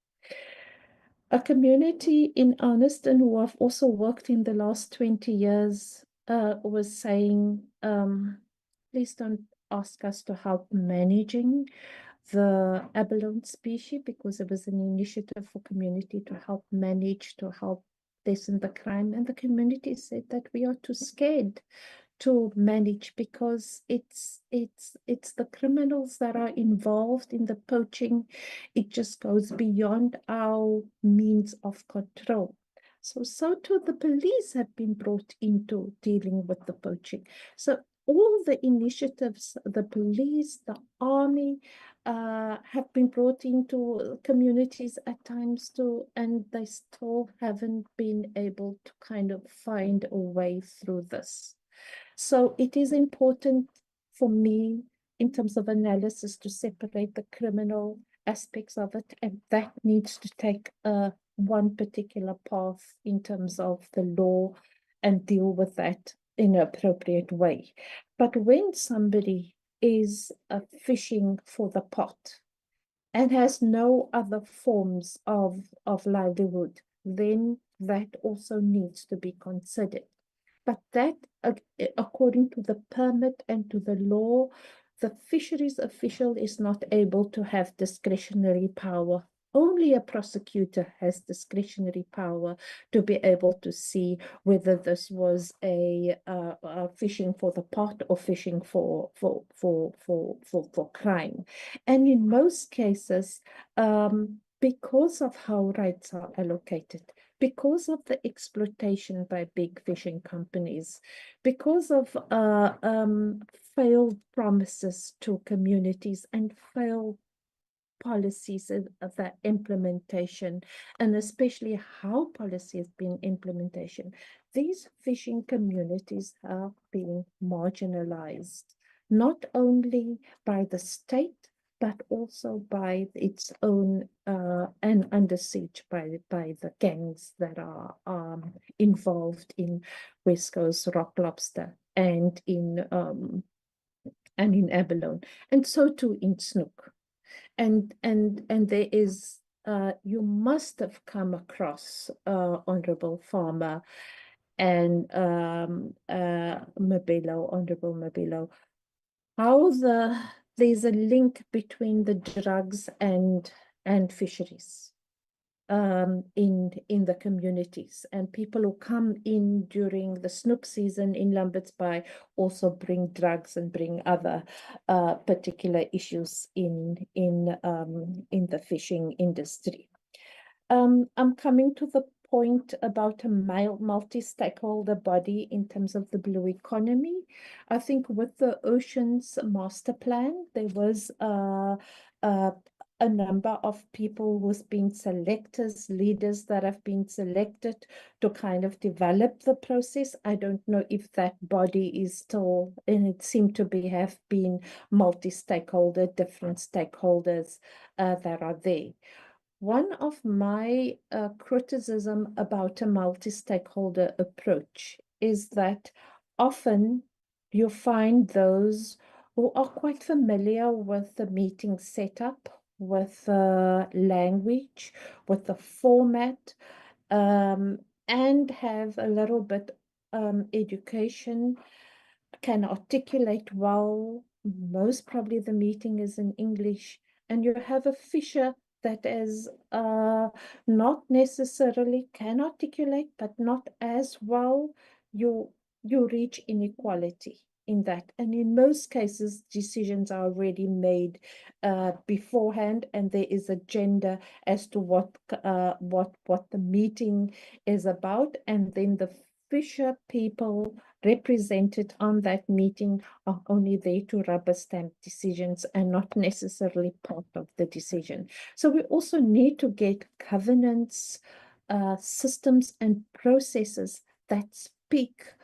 A community in Arniston who have also worked in the last 20 years was saying, please don't ask us to help managing the abalone species, because it was an initiative for community to help manage, to help lessen the crime. And the community said that we are too scared to manage because it's the criminals that are involved in the poaching. It just goes beyond our means of control. So too the police have been brought into dealing with the poaching. So all the initiatives, the police, the army, have been brought into communities at times too, and they still haven't been able to kind of find a way through this. So it is important for me in terms of analysis to separate the criminal aspects of it, and that needs to take one particular path in terms of the law and deal with that in an appropriate way. But when somebody is fishing for the pot and has no other forms of livelihood, then that also needs to be considered. But that, according to the permit and to the law, the fisheries official is not able to have discretionary power. Only a prosecutor has discretionary power to be able to see whether this was a fishing for the pot or fishing for crime. And in most cases, because of how rights are allocated, because of the exploitation by big fishing companies, because of failed promises to communities and failed policies of that implementation, and especially how policy has been implementation, these fishing communities have been marginalized, not only by the state, but also by its own and under siege by the gangs that are involved in West Coast rock lobster and in abalone, and so too in snook. And there is you must have come across Honorable Farmer and Mabelo, Honorable Mabelo, how there's a link between the drugs and fisheries in the communities, and people who come in during the snook season in Lambert's Bay also bring drugs and bring other particular issues in the fishing industry. I'm coming to the point about a multi-stakeholder body in terms of the blue economy. I think with the Oceans Master Plan, there was a number of people who's been selected, leaders that have been selected to kind of develop the process. I don't know if that body is still, and it seemed to be have been multi-stakeholder, different stakeholders that are there. One of my criticism about a multi-stakeholder approach is that often you find those who are quite familiar with the meeting setup, with the language, with the format, and have a little bit education, can articulate well. Most probably the meeting is in English, and you have a fisher that is not necessarily can articulate, but not as well. You reach inequality in that, and in most cases decisions are already made beforehand, and there is agenda as to what the meeting is about, and then the fisher people represented on that meeting are only there to rubber stamp decisions and not necessarily part of the decision. So we also need to get governance systems and processes that speak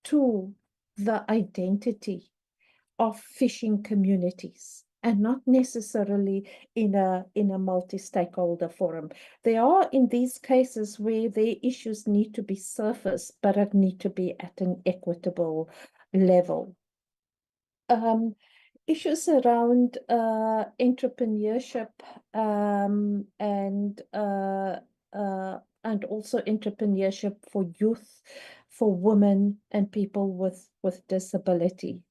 to the identity of fishing communities. and not necessarily in a multi-stakeholder forum. There are in these cases where their issues need to be surfaced, but it need to be at an equitable level. Issues around entrepreneurship and also entrepreneurship for youth, for women and people with disability.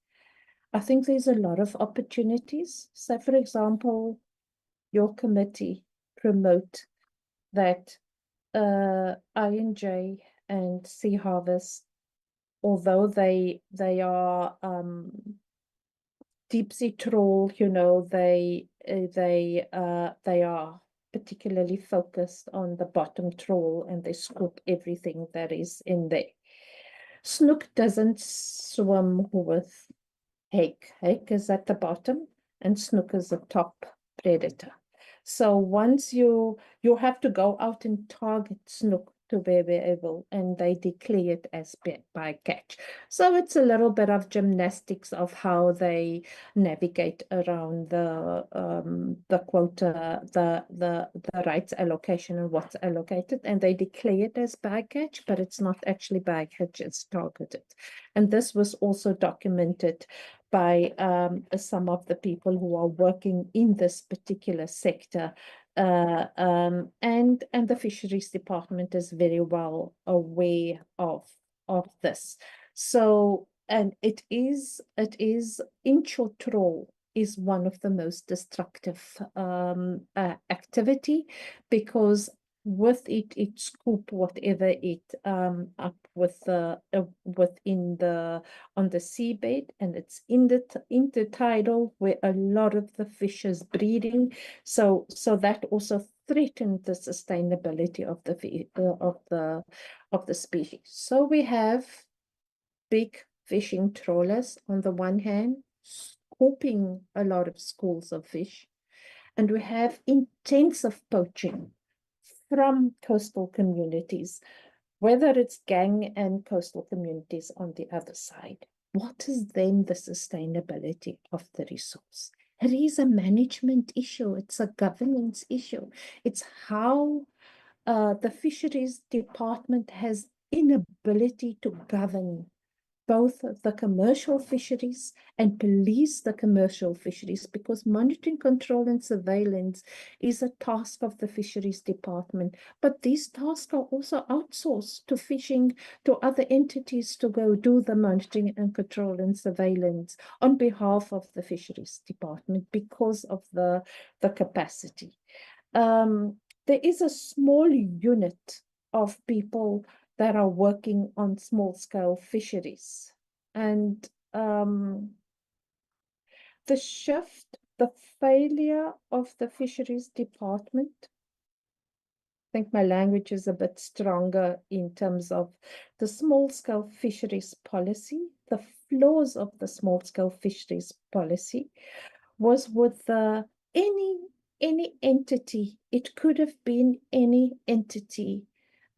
I think there's a lot of opportunities. So, for example, your committee promote that I&J and Sea Harvest, although they are deep sea trawl, you know, they are particularly focused on the bottom trawl and they scoop everything that is in there. Snook doesn't swim with hake. Hake is at the bottom and snook is a top predator. So once you have to go out and target snook to be able, and they declare it as bycatch. So it's a little bit of gymnastics of how they navigate around the quota, the rights allocation and what's allocated, and they declare it as bycatch, but it's not actually bycatch, it's targeted. And this was also documented by some of the people who are working in this particular sector. And the fisheries department is very well aware of this. So, and it is inshore trawl is one of the most destructive activity, because with it scoop whatever it up with within the on the seabed, and it's in the intertidal where a lot of the fish is breeding. So that also threatened the sustainability of the species. So we have big fishing trawlers on the one hand, scooping a lot of schools of fish, and we have intensive poaching from coastal communities, whether it's gang and coastal communities on the other side. What is then the sustainability of the resource? It is a management issue. It's a governance issue. It's how the fisheries department has inability to govern both the commercial fisheries and police the commercial fisheries, because monitoring, control, and surveillance is a task of the fisheries department. But these tasks are also outsourced to fishing, to other entities to go do the monitoring and control and surveillance on behalf of the fisheries department because of the capacity. There is a small unit of people that are working on small-scale fisheries. And the failure of the fisheries department, I think my language is a bit stronger in terms of the small-scale fisheries policy, the flaws of the small-scale fisheries policy was with any entity. It could have been any entity,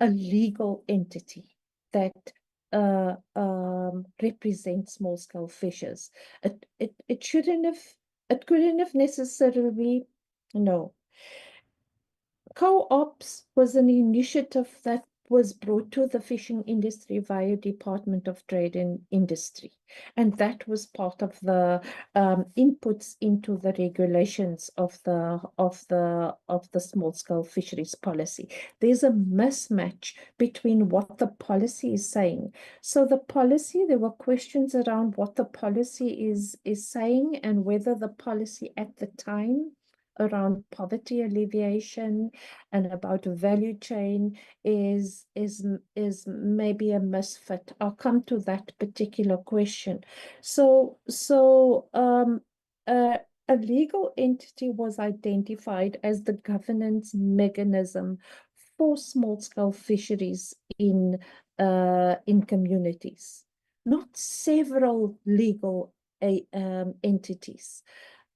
a legal entity that represents small-scale fishers. It couldn't have necessarily, no. Co-ops was an initiative that was brought to the fishing industry via Department of Trade and Industry. And that was part of the inputs into the regulations of the small-scale fisheries policy. There's a mismatch between what the policy is saying. So the policy, there were questions around what the policy is saying and whether the policy at the time around poverty alleviation and about value chain is maybe a misfit. I'll come to that particular question. So a legal entity was identified as the governance mechanism for small-scale fisheries in communities, not several legal entities.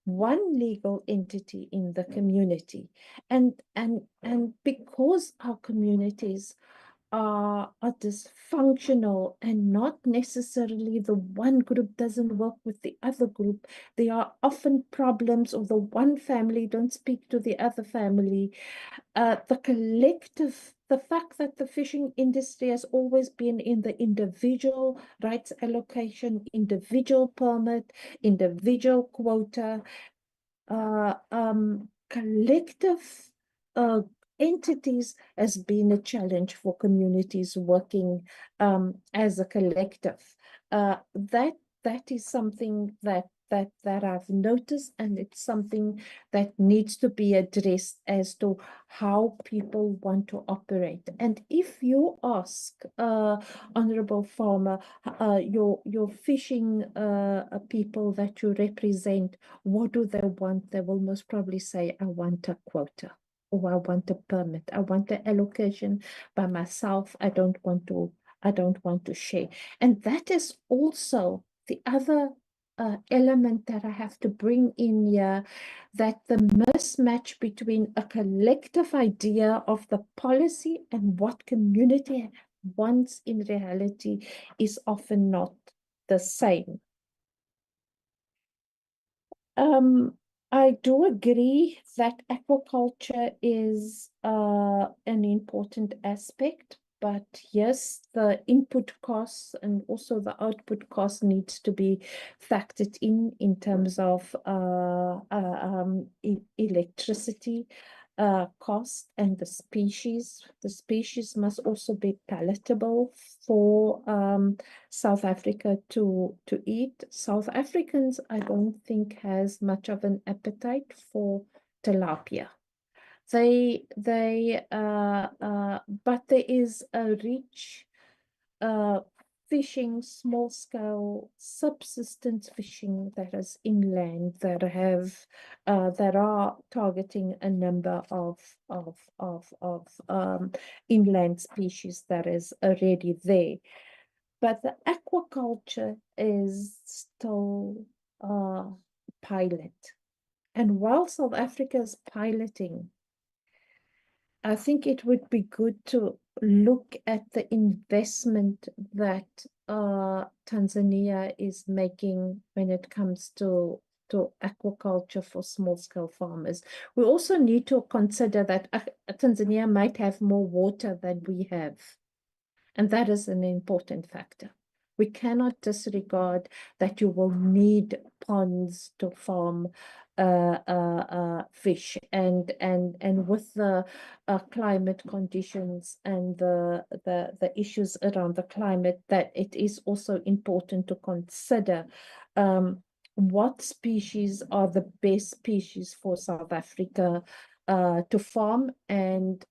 One legal entity in the community, and because our communities are dysfunctional and not necessarily the one group doesn't work with the other group. There are often problems of the one family don't speak to the other family. The collective, the fact that the fishing industry has always been in the individual rights allocation, individual permit, individual quota, collective entities has been a challenge for communities working as a collective. That is something that I've noticed, and it's something that needs to be addressed as to how people want to operate. And if you ask, Honorable Farmer, your fishing people that you represent, what do they want? They will most probably say, I want a quota, or I want a permit. I want the allocation by myself. I don't want to share. And that is also the other element that I have to bring in here, that the mismatch between a collective idea of the policy and what community wants in reality is often not the same. I do agree that aquaculture is an important aspect, but yes, the input costs and also the output costs needs to be factored in terms of electricity cost and the species. The species must also be palatable for South Africa to eat. South Africans, I don't think, has much of an appetite for tilapia. But there is a rich fishing, small scale subsistence fishing that is inland that are targeting a number of inland species that is already there. But the aquaculture is still pilot. And while South Africa is piloting, I think it would be good to look at the investment that Tanzania is making when it comes to aquaculture for small-scale farmers. We also need to consider that Tanzania might have more water than we have. And that is an important factor. We cannot disregard that you will need ponds to farm fish, and with the climate conditions and the issues around the climate, that it is also important to consider what species are the best species for South Africa to farm, and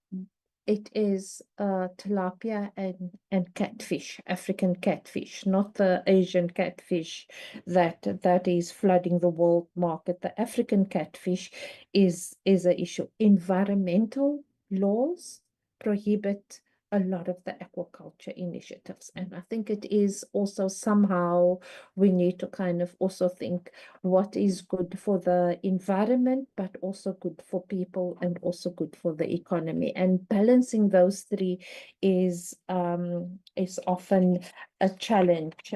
it is tilapia and catfish, African catfish, not the Asian catfish that is flooding the world market. The African catfish is an issue. Environmental laws prohibit a lot of the aquaculture initiatives. And I think it is also somehow we need to kind of also think what is good for the environment, but also good for people and also good for the economy. And balancing those three is often a challenge.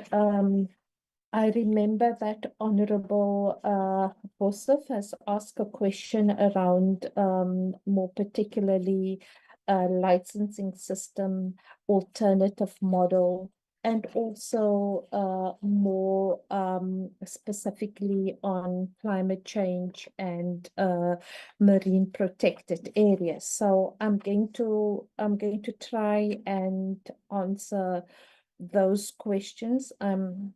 I remember that Honorable Bosov has asked a question around more particularly licensing system, alternative model, and also more specifically on climate change and marine protected areas. So I'm going to try and answer those questions. I'm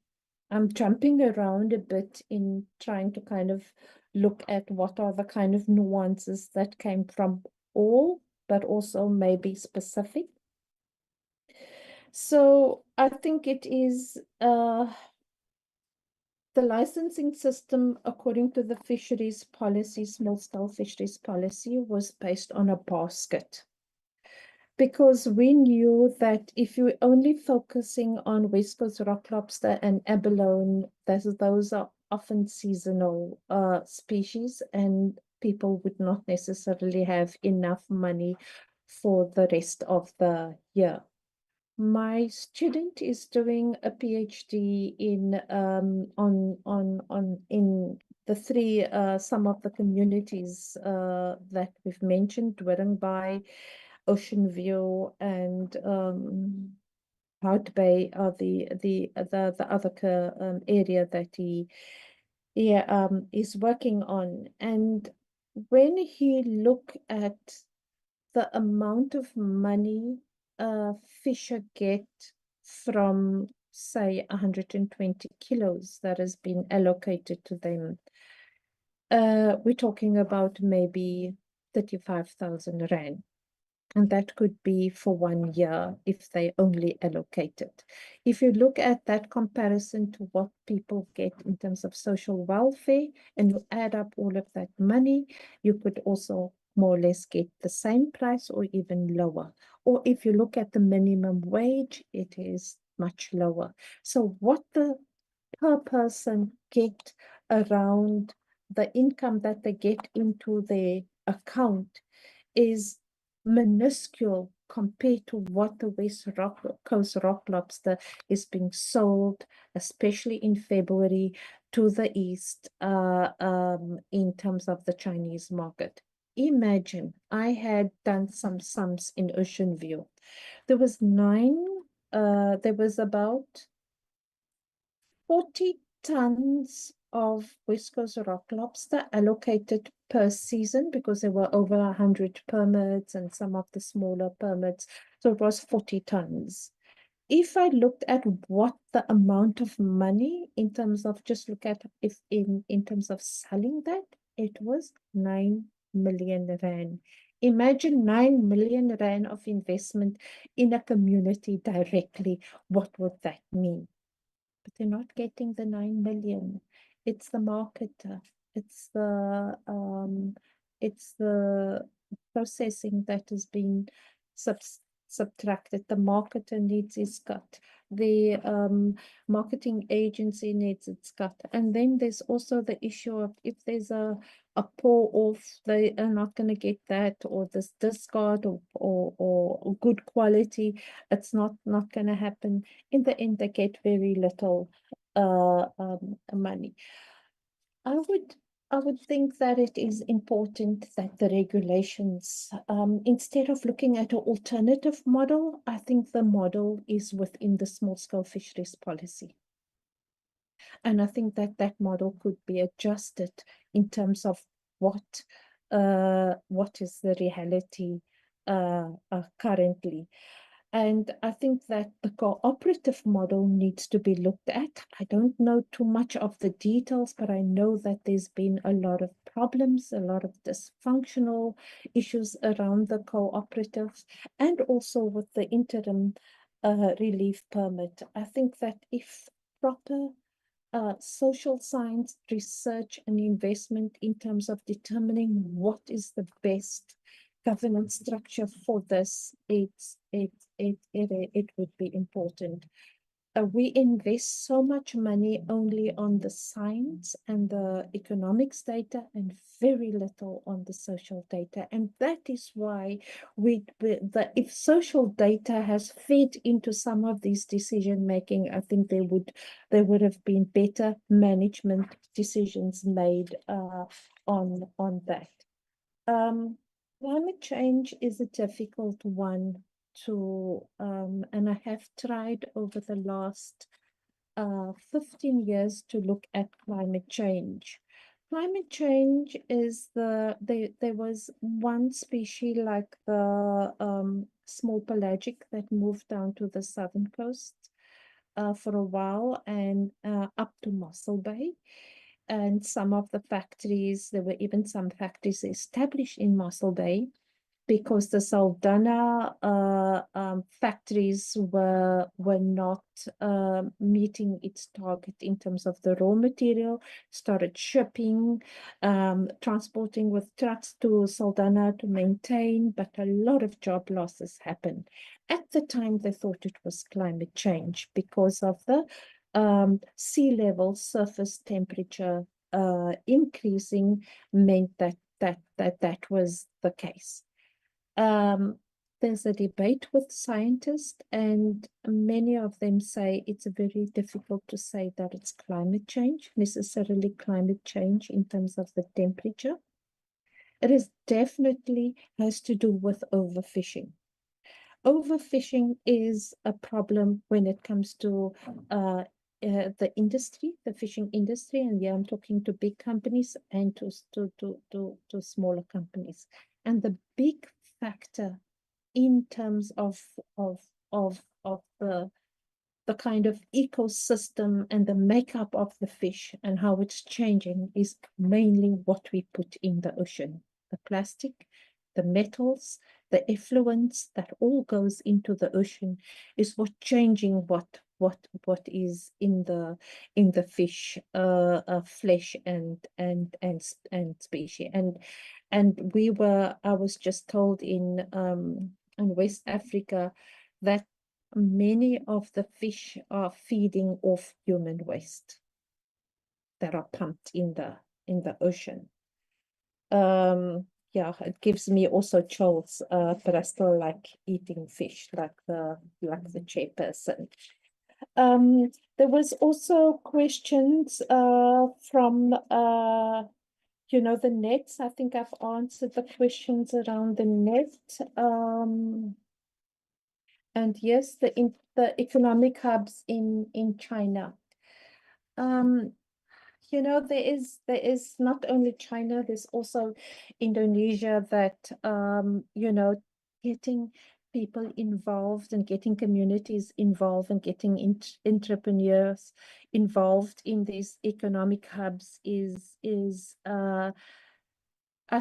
jumping around a bit in trying to kind of look at what are the kind of nuances that came from all, but also maybe specific. So I think it is the licensing system, according to the fisheries policy, small-scale fisheries policy, was based on a basket. Because we knew that if you're only focusing on West Coast rock lobster and abalone, those are often seasonal species, and people would not necessarily have enough money for the rest of the year. My student is doing a PhD in in the three some of the communities that we've mentioned, Dwirringby, Ocean View, and Hout Bay are the other area that he is working on. And when he look at the amount of money a fisher get from, say, 120 kilos that has been allocated to them, we're talking about maybe 35,000 rand. And that could be for 1 year if they only allocate it. If you look at that comparison to what people get in terms of social welfare, and you add up all of that money, you could also more or less get the same price or even lower. Or if you look at the minimum wage, it is much lower. So what the per person get around the income that they get into their account is minuscule compared to what the West Coast rock lobster is being sold, especially in February, to the east in terms of the Chinese market. Imagine, I had done some sums in Ocean View. There was about 40 tons of West Coast rock lobster allocated per season because there were over 100 permits and some of the smaller permits. So it was 40 tons. If I looked at what the amount of money in terms of just look at if in terms of selling that, it was 9 million rand. Imagine 9 million rand of investment in a community directly. What would that mean? But they're not getting the 9 million. It's the marketer. It's the processing that has been subtracted. The marketer needs his cut. The marketing agency needs its cut. And then there's also the issue of if there's a pour off, they are not going to get that, or this discard or good quality. It's not going to happen. In the end, they get very little money. I would think that it is important that the regulations, instead of looking at an alternative model, I think the model is within the small-scale fisheries policy. And I think that that model could be adjusted in terms of what is the reality currently. And I think that the cooperative model needs to be looked at. I don't know too much of the details, but I know that there's been a lot of problems, a lot of dysfunctional issues around the cooperatives, and also with the interim relief permit. I think that if proper social science research and investment in terms of determining what is the best governance structure for this, it would be important. We invest so much money only on the science and the economics data and very little on the social data. And that is why if social data has fed into some of these decision making, I think there would have been better management decisions made on that. Climate change is a difficult one to, and I have tried over the last 15 years to look at climate change. Climate change is there was one species like the small pelagic that moved down to the southern coast for a while and up to Mossel Bay. And some of the factories, there were even some factories established in Mossel Bay because the Saldanha factories were not meeting its target in terms of the raw material, started shipping, transporting with trucks to Saldanha to maintain, but a lot of job losses happened. At the time, they thought it was climate change because of the sea level surface temperature increasing meant that was the case. there's a debate with scientists, and many of them say it's very difficult to say that it's climate change, necessarily climate change in terms of the temperature. It is definitely has to do with overfishing. Overfishing is a problem when it comes to the industry, the fishing industry, and yeah, I'm talking to big companies and to smaller companies. And the big factor in terms of the kind of ecosystem and the makeup of the fish and how it's changing is mainly what we put in the ocean. The plastic, the metals, the effluents that all goes into the ocean is what changing what is in the fish flesh and species. And I was just told in West Africa that many of the fish are feeding off human waste that are pumped in the ocean. Yeah, it gives me also chills, but I still like eating fish like the chairperson. There was also questions from the nets. I think I've answered the questions around the net. And yes, the economic hubs in China. There is not only China, there's also Indonesia that getting people involved and getting communities involved and getting entrepreneurs involved in these economic hubs is I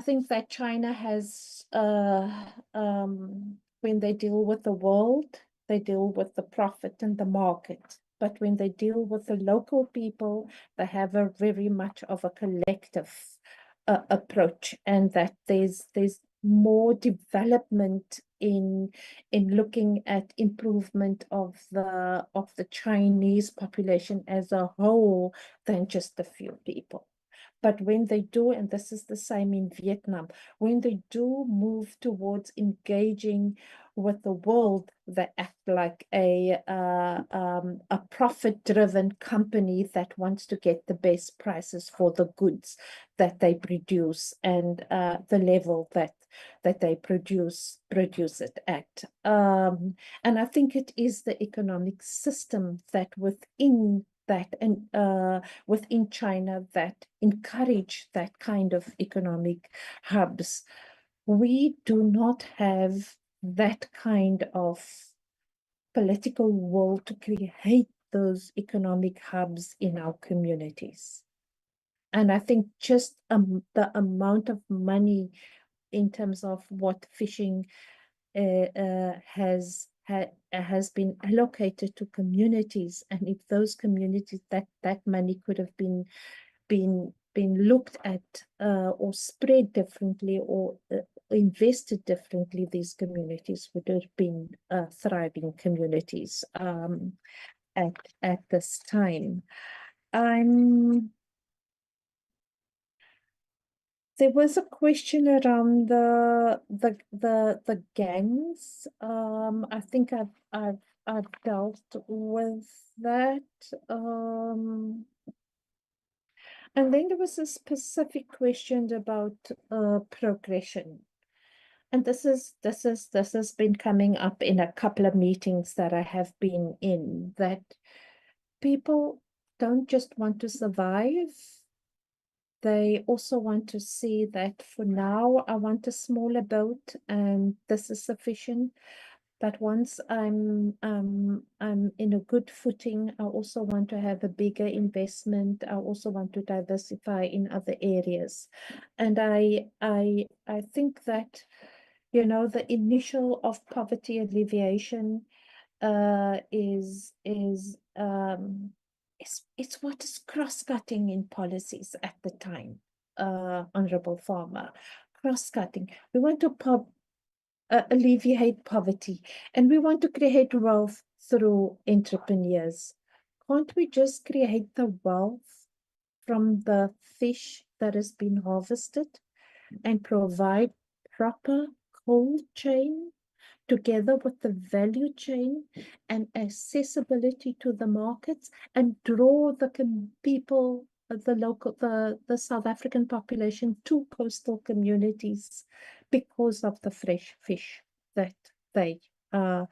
think that China has when they deal with the world, they deal with the profit and the market. But when they deal with the local people, they have a very much of a collective approach, and that there's more development in looking at improvement of the Chinese population as a whole than just a few people. But when they do, and this is the same in Vietnam, when they do move towards engaging with the world, they act like a profit-driven company that wants to get the best prices for the goods that they produce and the level that they produce it at. And I think it is the economic system that within that and within China that encourage that kind of economic hubs. We do not have that kind of political will to create those economic hubs in our communities. And I think just the amount of money in terms of what fishing has been allocated to communities, and if those communities that money could have been looked at or spread differently or invested differently, these communities would have been thriving communities at this time. There was a question around the gangs. I think I've dealt with that. And then there was a specific question about progression. And this has been coming up in a couple of meetings that I have been in, that people don't just want to survive. They also want to see that for now, I want a smaller boat and this is sufficient. But once I'm in a good footing, I also want to have a bigger investment. I also want to diversify in other areas. And I think that, the initial of poverty alleviation it's what is cross-cutting in policies at the time, Honorable Farmer. Cross-cutting. We want to alleviate poverty, and we want to create wealth through entrepreneurs. Can't we just create the wealth from the fish that has been harvested and provide proper cold chain together with the value chain and accessibility to the markets, and draw the people, the South African population to coastal communities because of the fresh fish that they are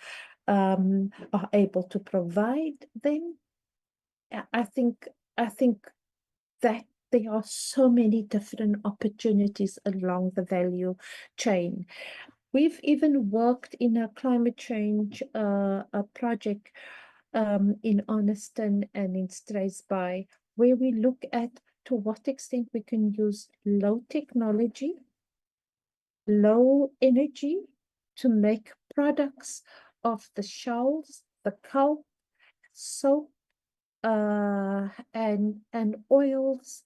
able to provide them. I think that there are so many different opportunities along the value chain. We've even worked in a climate change a project in Honeston and in Strathspey, where we look at to what extent we can use low technology, low energy to make products of the shells, the kelp, soap, and oils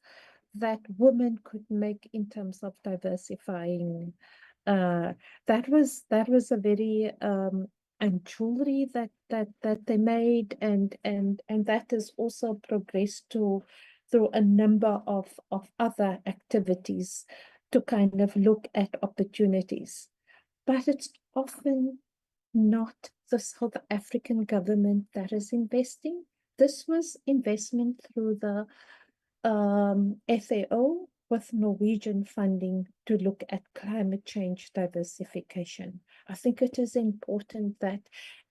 that women could make in terms of diversifying. That was a very and jewelry that they made, and that has also progressed through a number of other activities to kind of look at opportunities. But it's often not the South African government that is investing. This was investment through the FAO with Norwegian funding to look at climate change diversification. I think it is important that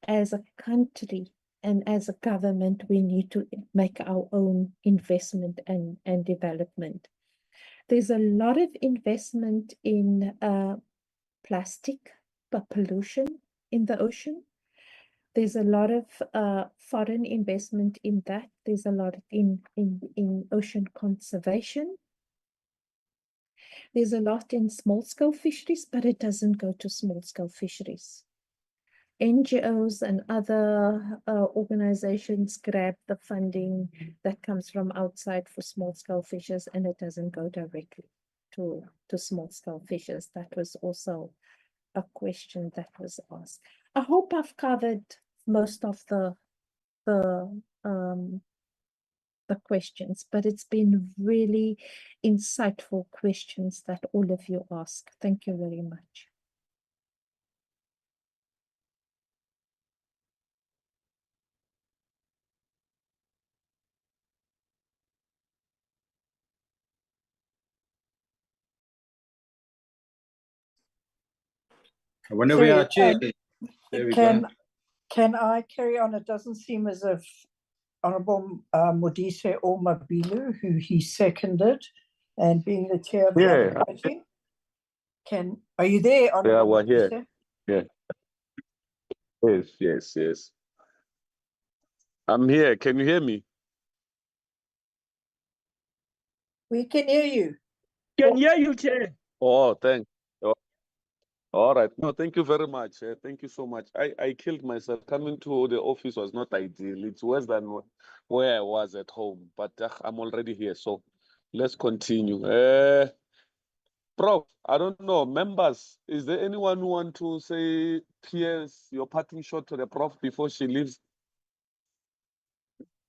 as a country and as a government, we need to make our own investment and development. There's a lot of investment in plastic pollution in the ocean. There's a lot of foreign investment in that. There's a lot in ocean conservation. There's a lot in small-scale fisheries, but it doesn't go to small-scale fisheries. NGOs and other organizations grab the funding that comes from outside for small-scale fishers, and it doesn't go directly to small-scale fishers. That was also a question that was asked. I hope I've covered most of the questions, but it's been really insightful questions that all of you ask. Thank you very much. When we are chair, Chair, there we go. Can I carry on? It doesn't seem as if Honorable Modise or Mabilo, who he seconded, and being the chair of the Yeah. other committee. Are you there, Yeah, Honorable we're here. Modise? Yeah. Yes. I'm here. Can you hear me? We can hear you. Can hear you, Chair. Oh, thanks. Oh, all right. No, thank you very much. Thank you so much. I killed myself. Coming to the office was not ideal. It's worse than where I was at home, but I'm already here. So let's continue. Prof, I don't know, members, is there anyone who want to say, Piers, your parting shot to the prof before she leaves?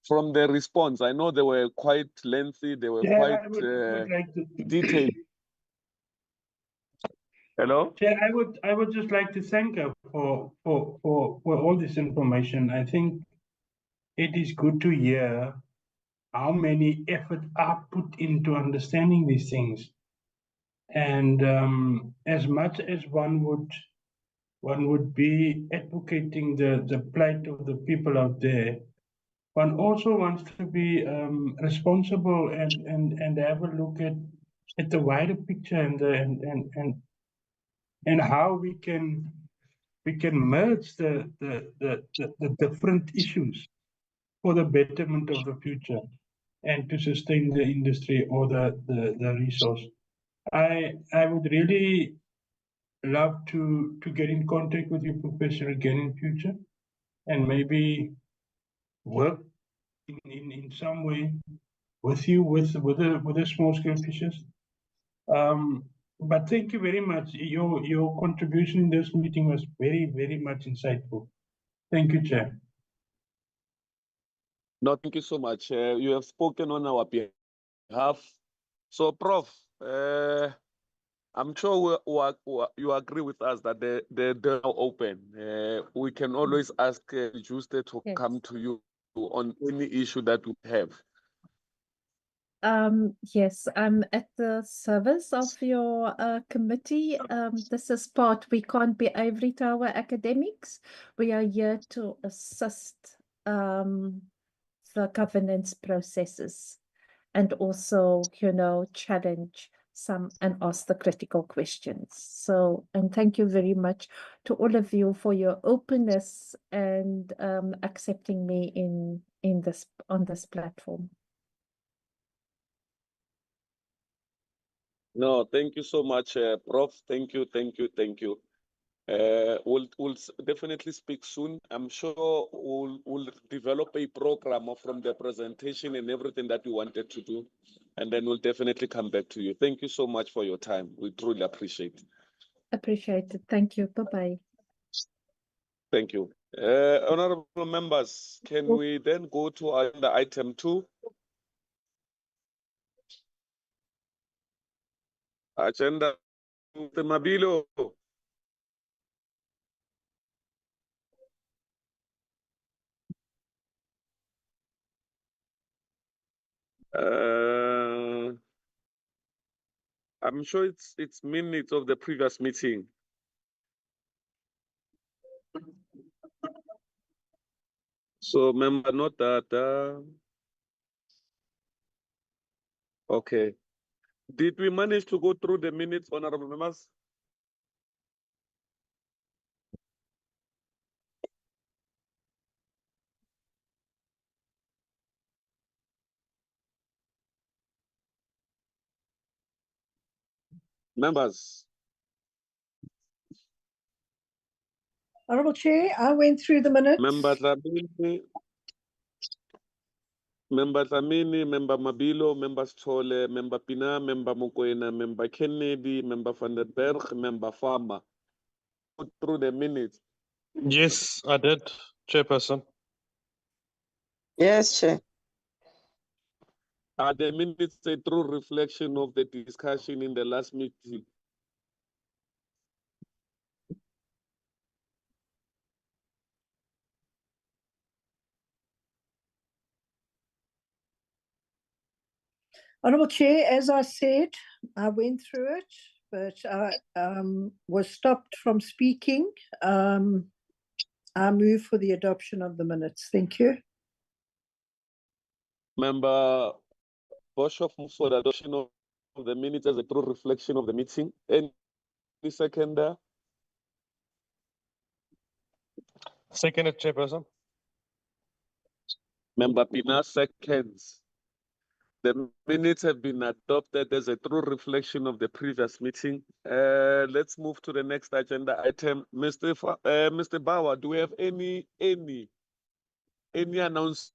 From the response, I know they were quite lengthy, they were quite I would like to detailed. Hello? Chair, I would just like to thank her for all this information. I think it is good to hear how many effort are put into understanding these things. And as much as one would be advocating the plight of the people out there, one also wants to be responsible and have a look at the wider picture and how we can merge the different issues for the betterment of the future and to sustain the industry or the resource. I would really love to get in contact with you, Professor, again in future, and maybe work in some way with you with the small scale fishers. But thank you very much. Your contribution in this meeting was very much insightful. Thank you, Chair. No, thank you so much. You have spoken on our behalf. So, Prof, I'm sure you agree with us that they're now open. We can always ask Juste to Yes. come to you on any issue that we have. Yes, I'm at the service of your committee. This is part, we can't be ivory tower academics. We are here to assist the governance processes and also, challenge some and ask the critical questions. So, and thank you very much to all of you for your openness and accepting me on this platform. No, thank you so much, Prof. Thank you. We'll definitely speak soon. I'm sure we'll develop a program from the presentation and everything that we wanted to do, and then we'll definitely come back to you. Thank you so much for your time. We truly appreciate it. Appreciate it. Thank you. Bye-bye. Thank you. Honorable members, can we then go to agenda item 2? Agenda, Mr. Mabilo. I'm sure it's minutes of the previous meeting. So, member, note that. Okay. Did we manage to go through the minutes, honorable members? Members. Honorable Chair, I went through the minutes. Member Dlamini, Member Dlamini, Member Mabilo, Member Chole, Member Pina, Member Mokoena, Member Kennedy, Member Van der Berg, Member Farmer. Go through the minutes. Yes, I did, Chairperson. Yes, Chair. Are the minutes a true reflection of the discussion in the last meeting? Honorable Chair, as I said, I went through it, but I was stopped from speaking. I move for the adoption of the minutes. Thank you. Member Boshoff moves for the adoption of the minutes as a true reflection of the meeting. Any seconder? Seconded, Chairperson. Member Pina seconds. The minutes have been adopted as a true reflection of the previous meeting. Let's move to the next agenda item. Mr. Bauer, do we have any announcement?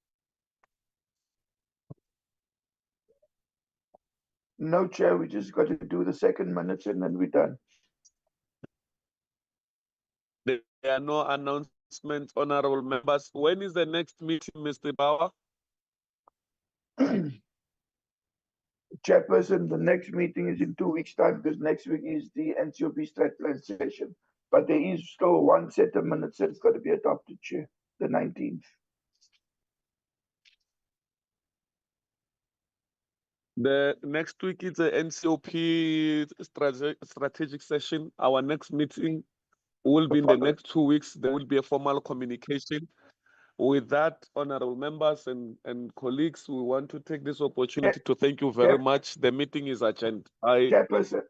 No, Chair, we just got to do the second minutes and then we're done. There are no announcements, honorable members. When is the next meeting, Mr. Bauer? Chairperson, the next meeting is in 2 weeks' time because next week is the NCOP strat plan session. But there is still one set of minutes that's got to be adopted, Chair, the 19th. The next week is the NCOP strategic session. Our next meeting will be in the next 2 weeks. There will be a formal communication. With that, honorable members and colleagues, we want to take this opportunity to thank you very much. The meeting is adjourned. Chairperson,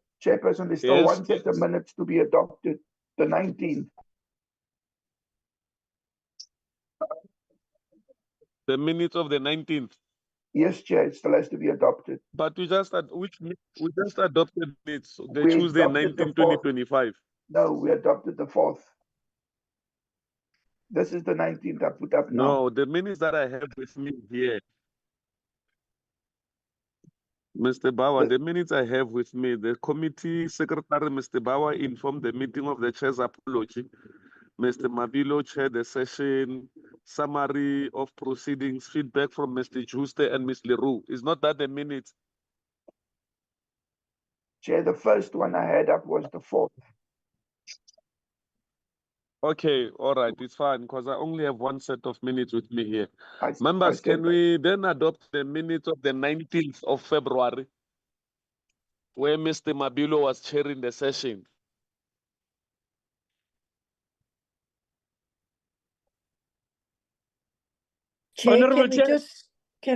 there's still one set of minutes to be adopted, the 19th. The minutes of the 19th. Yes, Chair, it still has to be adopted. But we just adopted it, the We Tuesday, adopted the 19, 4th. 2025. No, we adopted the 4th. This is the 19th I put up now. No, the minutes that I have with me here, Mr. Bauer, the minutes I have with me, the committee secretary, Mr. Bauer, informed the meeting of the chair's apology. Mr. Mabilo chaired the session, summary of proceedings, feedback from Mr. Juste and Ms. Leroux. Is not that the minutes? Chair, the first one I had up was the 4th. Okay, all right, it's fine because I only have one set of minutes with me here. I Members, okay, can we then adopt the minutes of the 19th of February, where Mr. Mabilo was chairing the session? Chair, Honorable can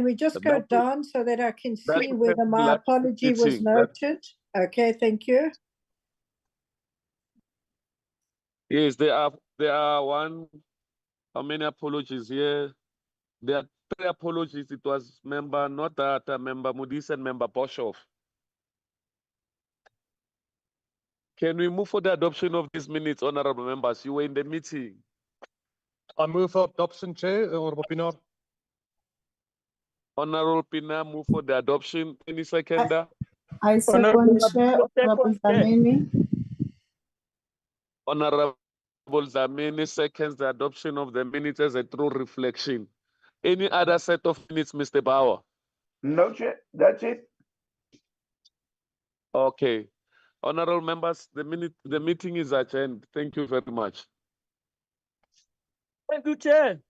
we Chair. just go That is- down so that I can that see is whether my last apology was meeting. That- noted? Okay, thank you. Yes, there are one. How many apologies here? There are 3 apologies. It was member, not that member Mudis and member Boshoff. Can we move for the adoption of these minutes, honorable members? You were in the meeting. I move for adoption, Chair, Honorable Pinar. Honorable Pina, move for the adoption. Any seconder? I Honorable second Chair, Honorable Chair. Dlamini. Honorable Zamini seconds the adoption of the minutes as a true reflection. Any other set of minutes, Mr. Bauer? No, Chair, that's it. Okay. Honorable members, the meeting is adjourned. Thank you very much. Thank you, Chair.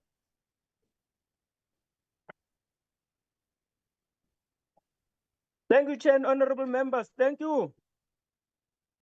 Thank you, Chair and honorable members. Thank you.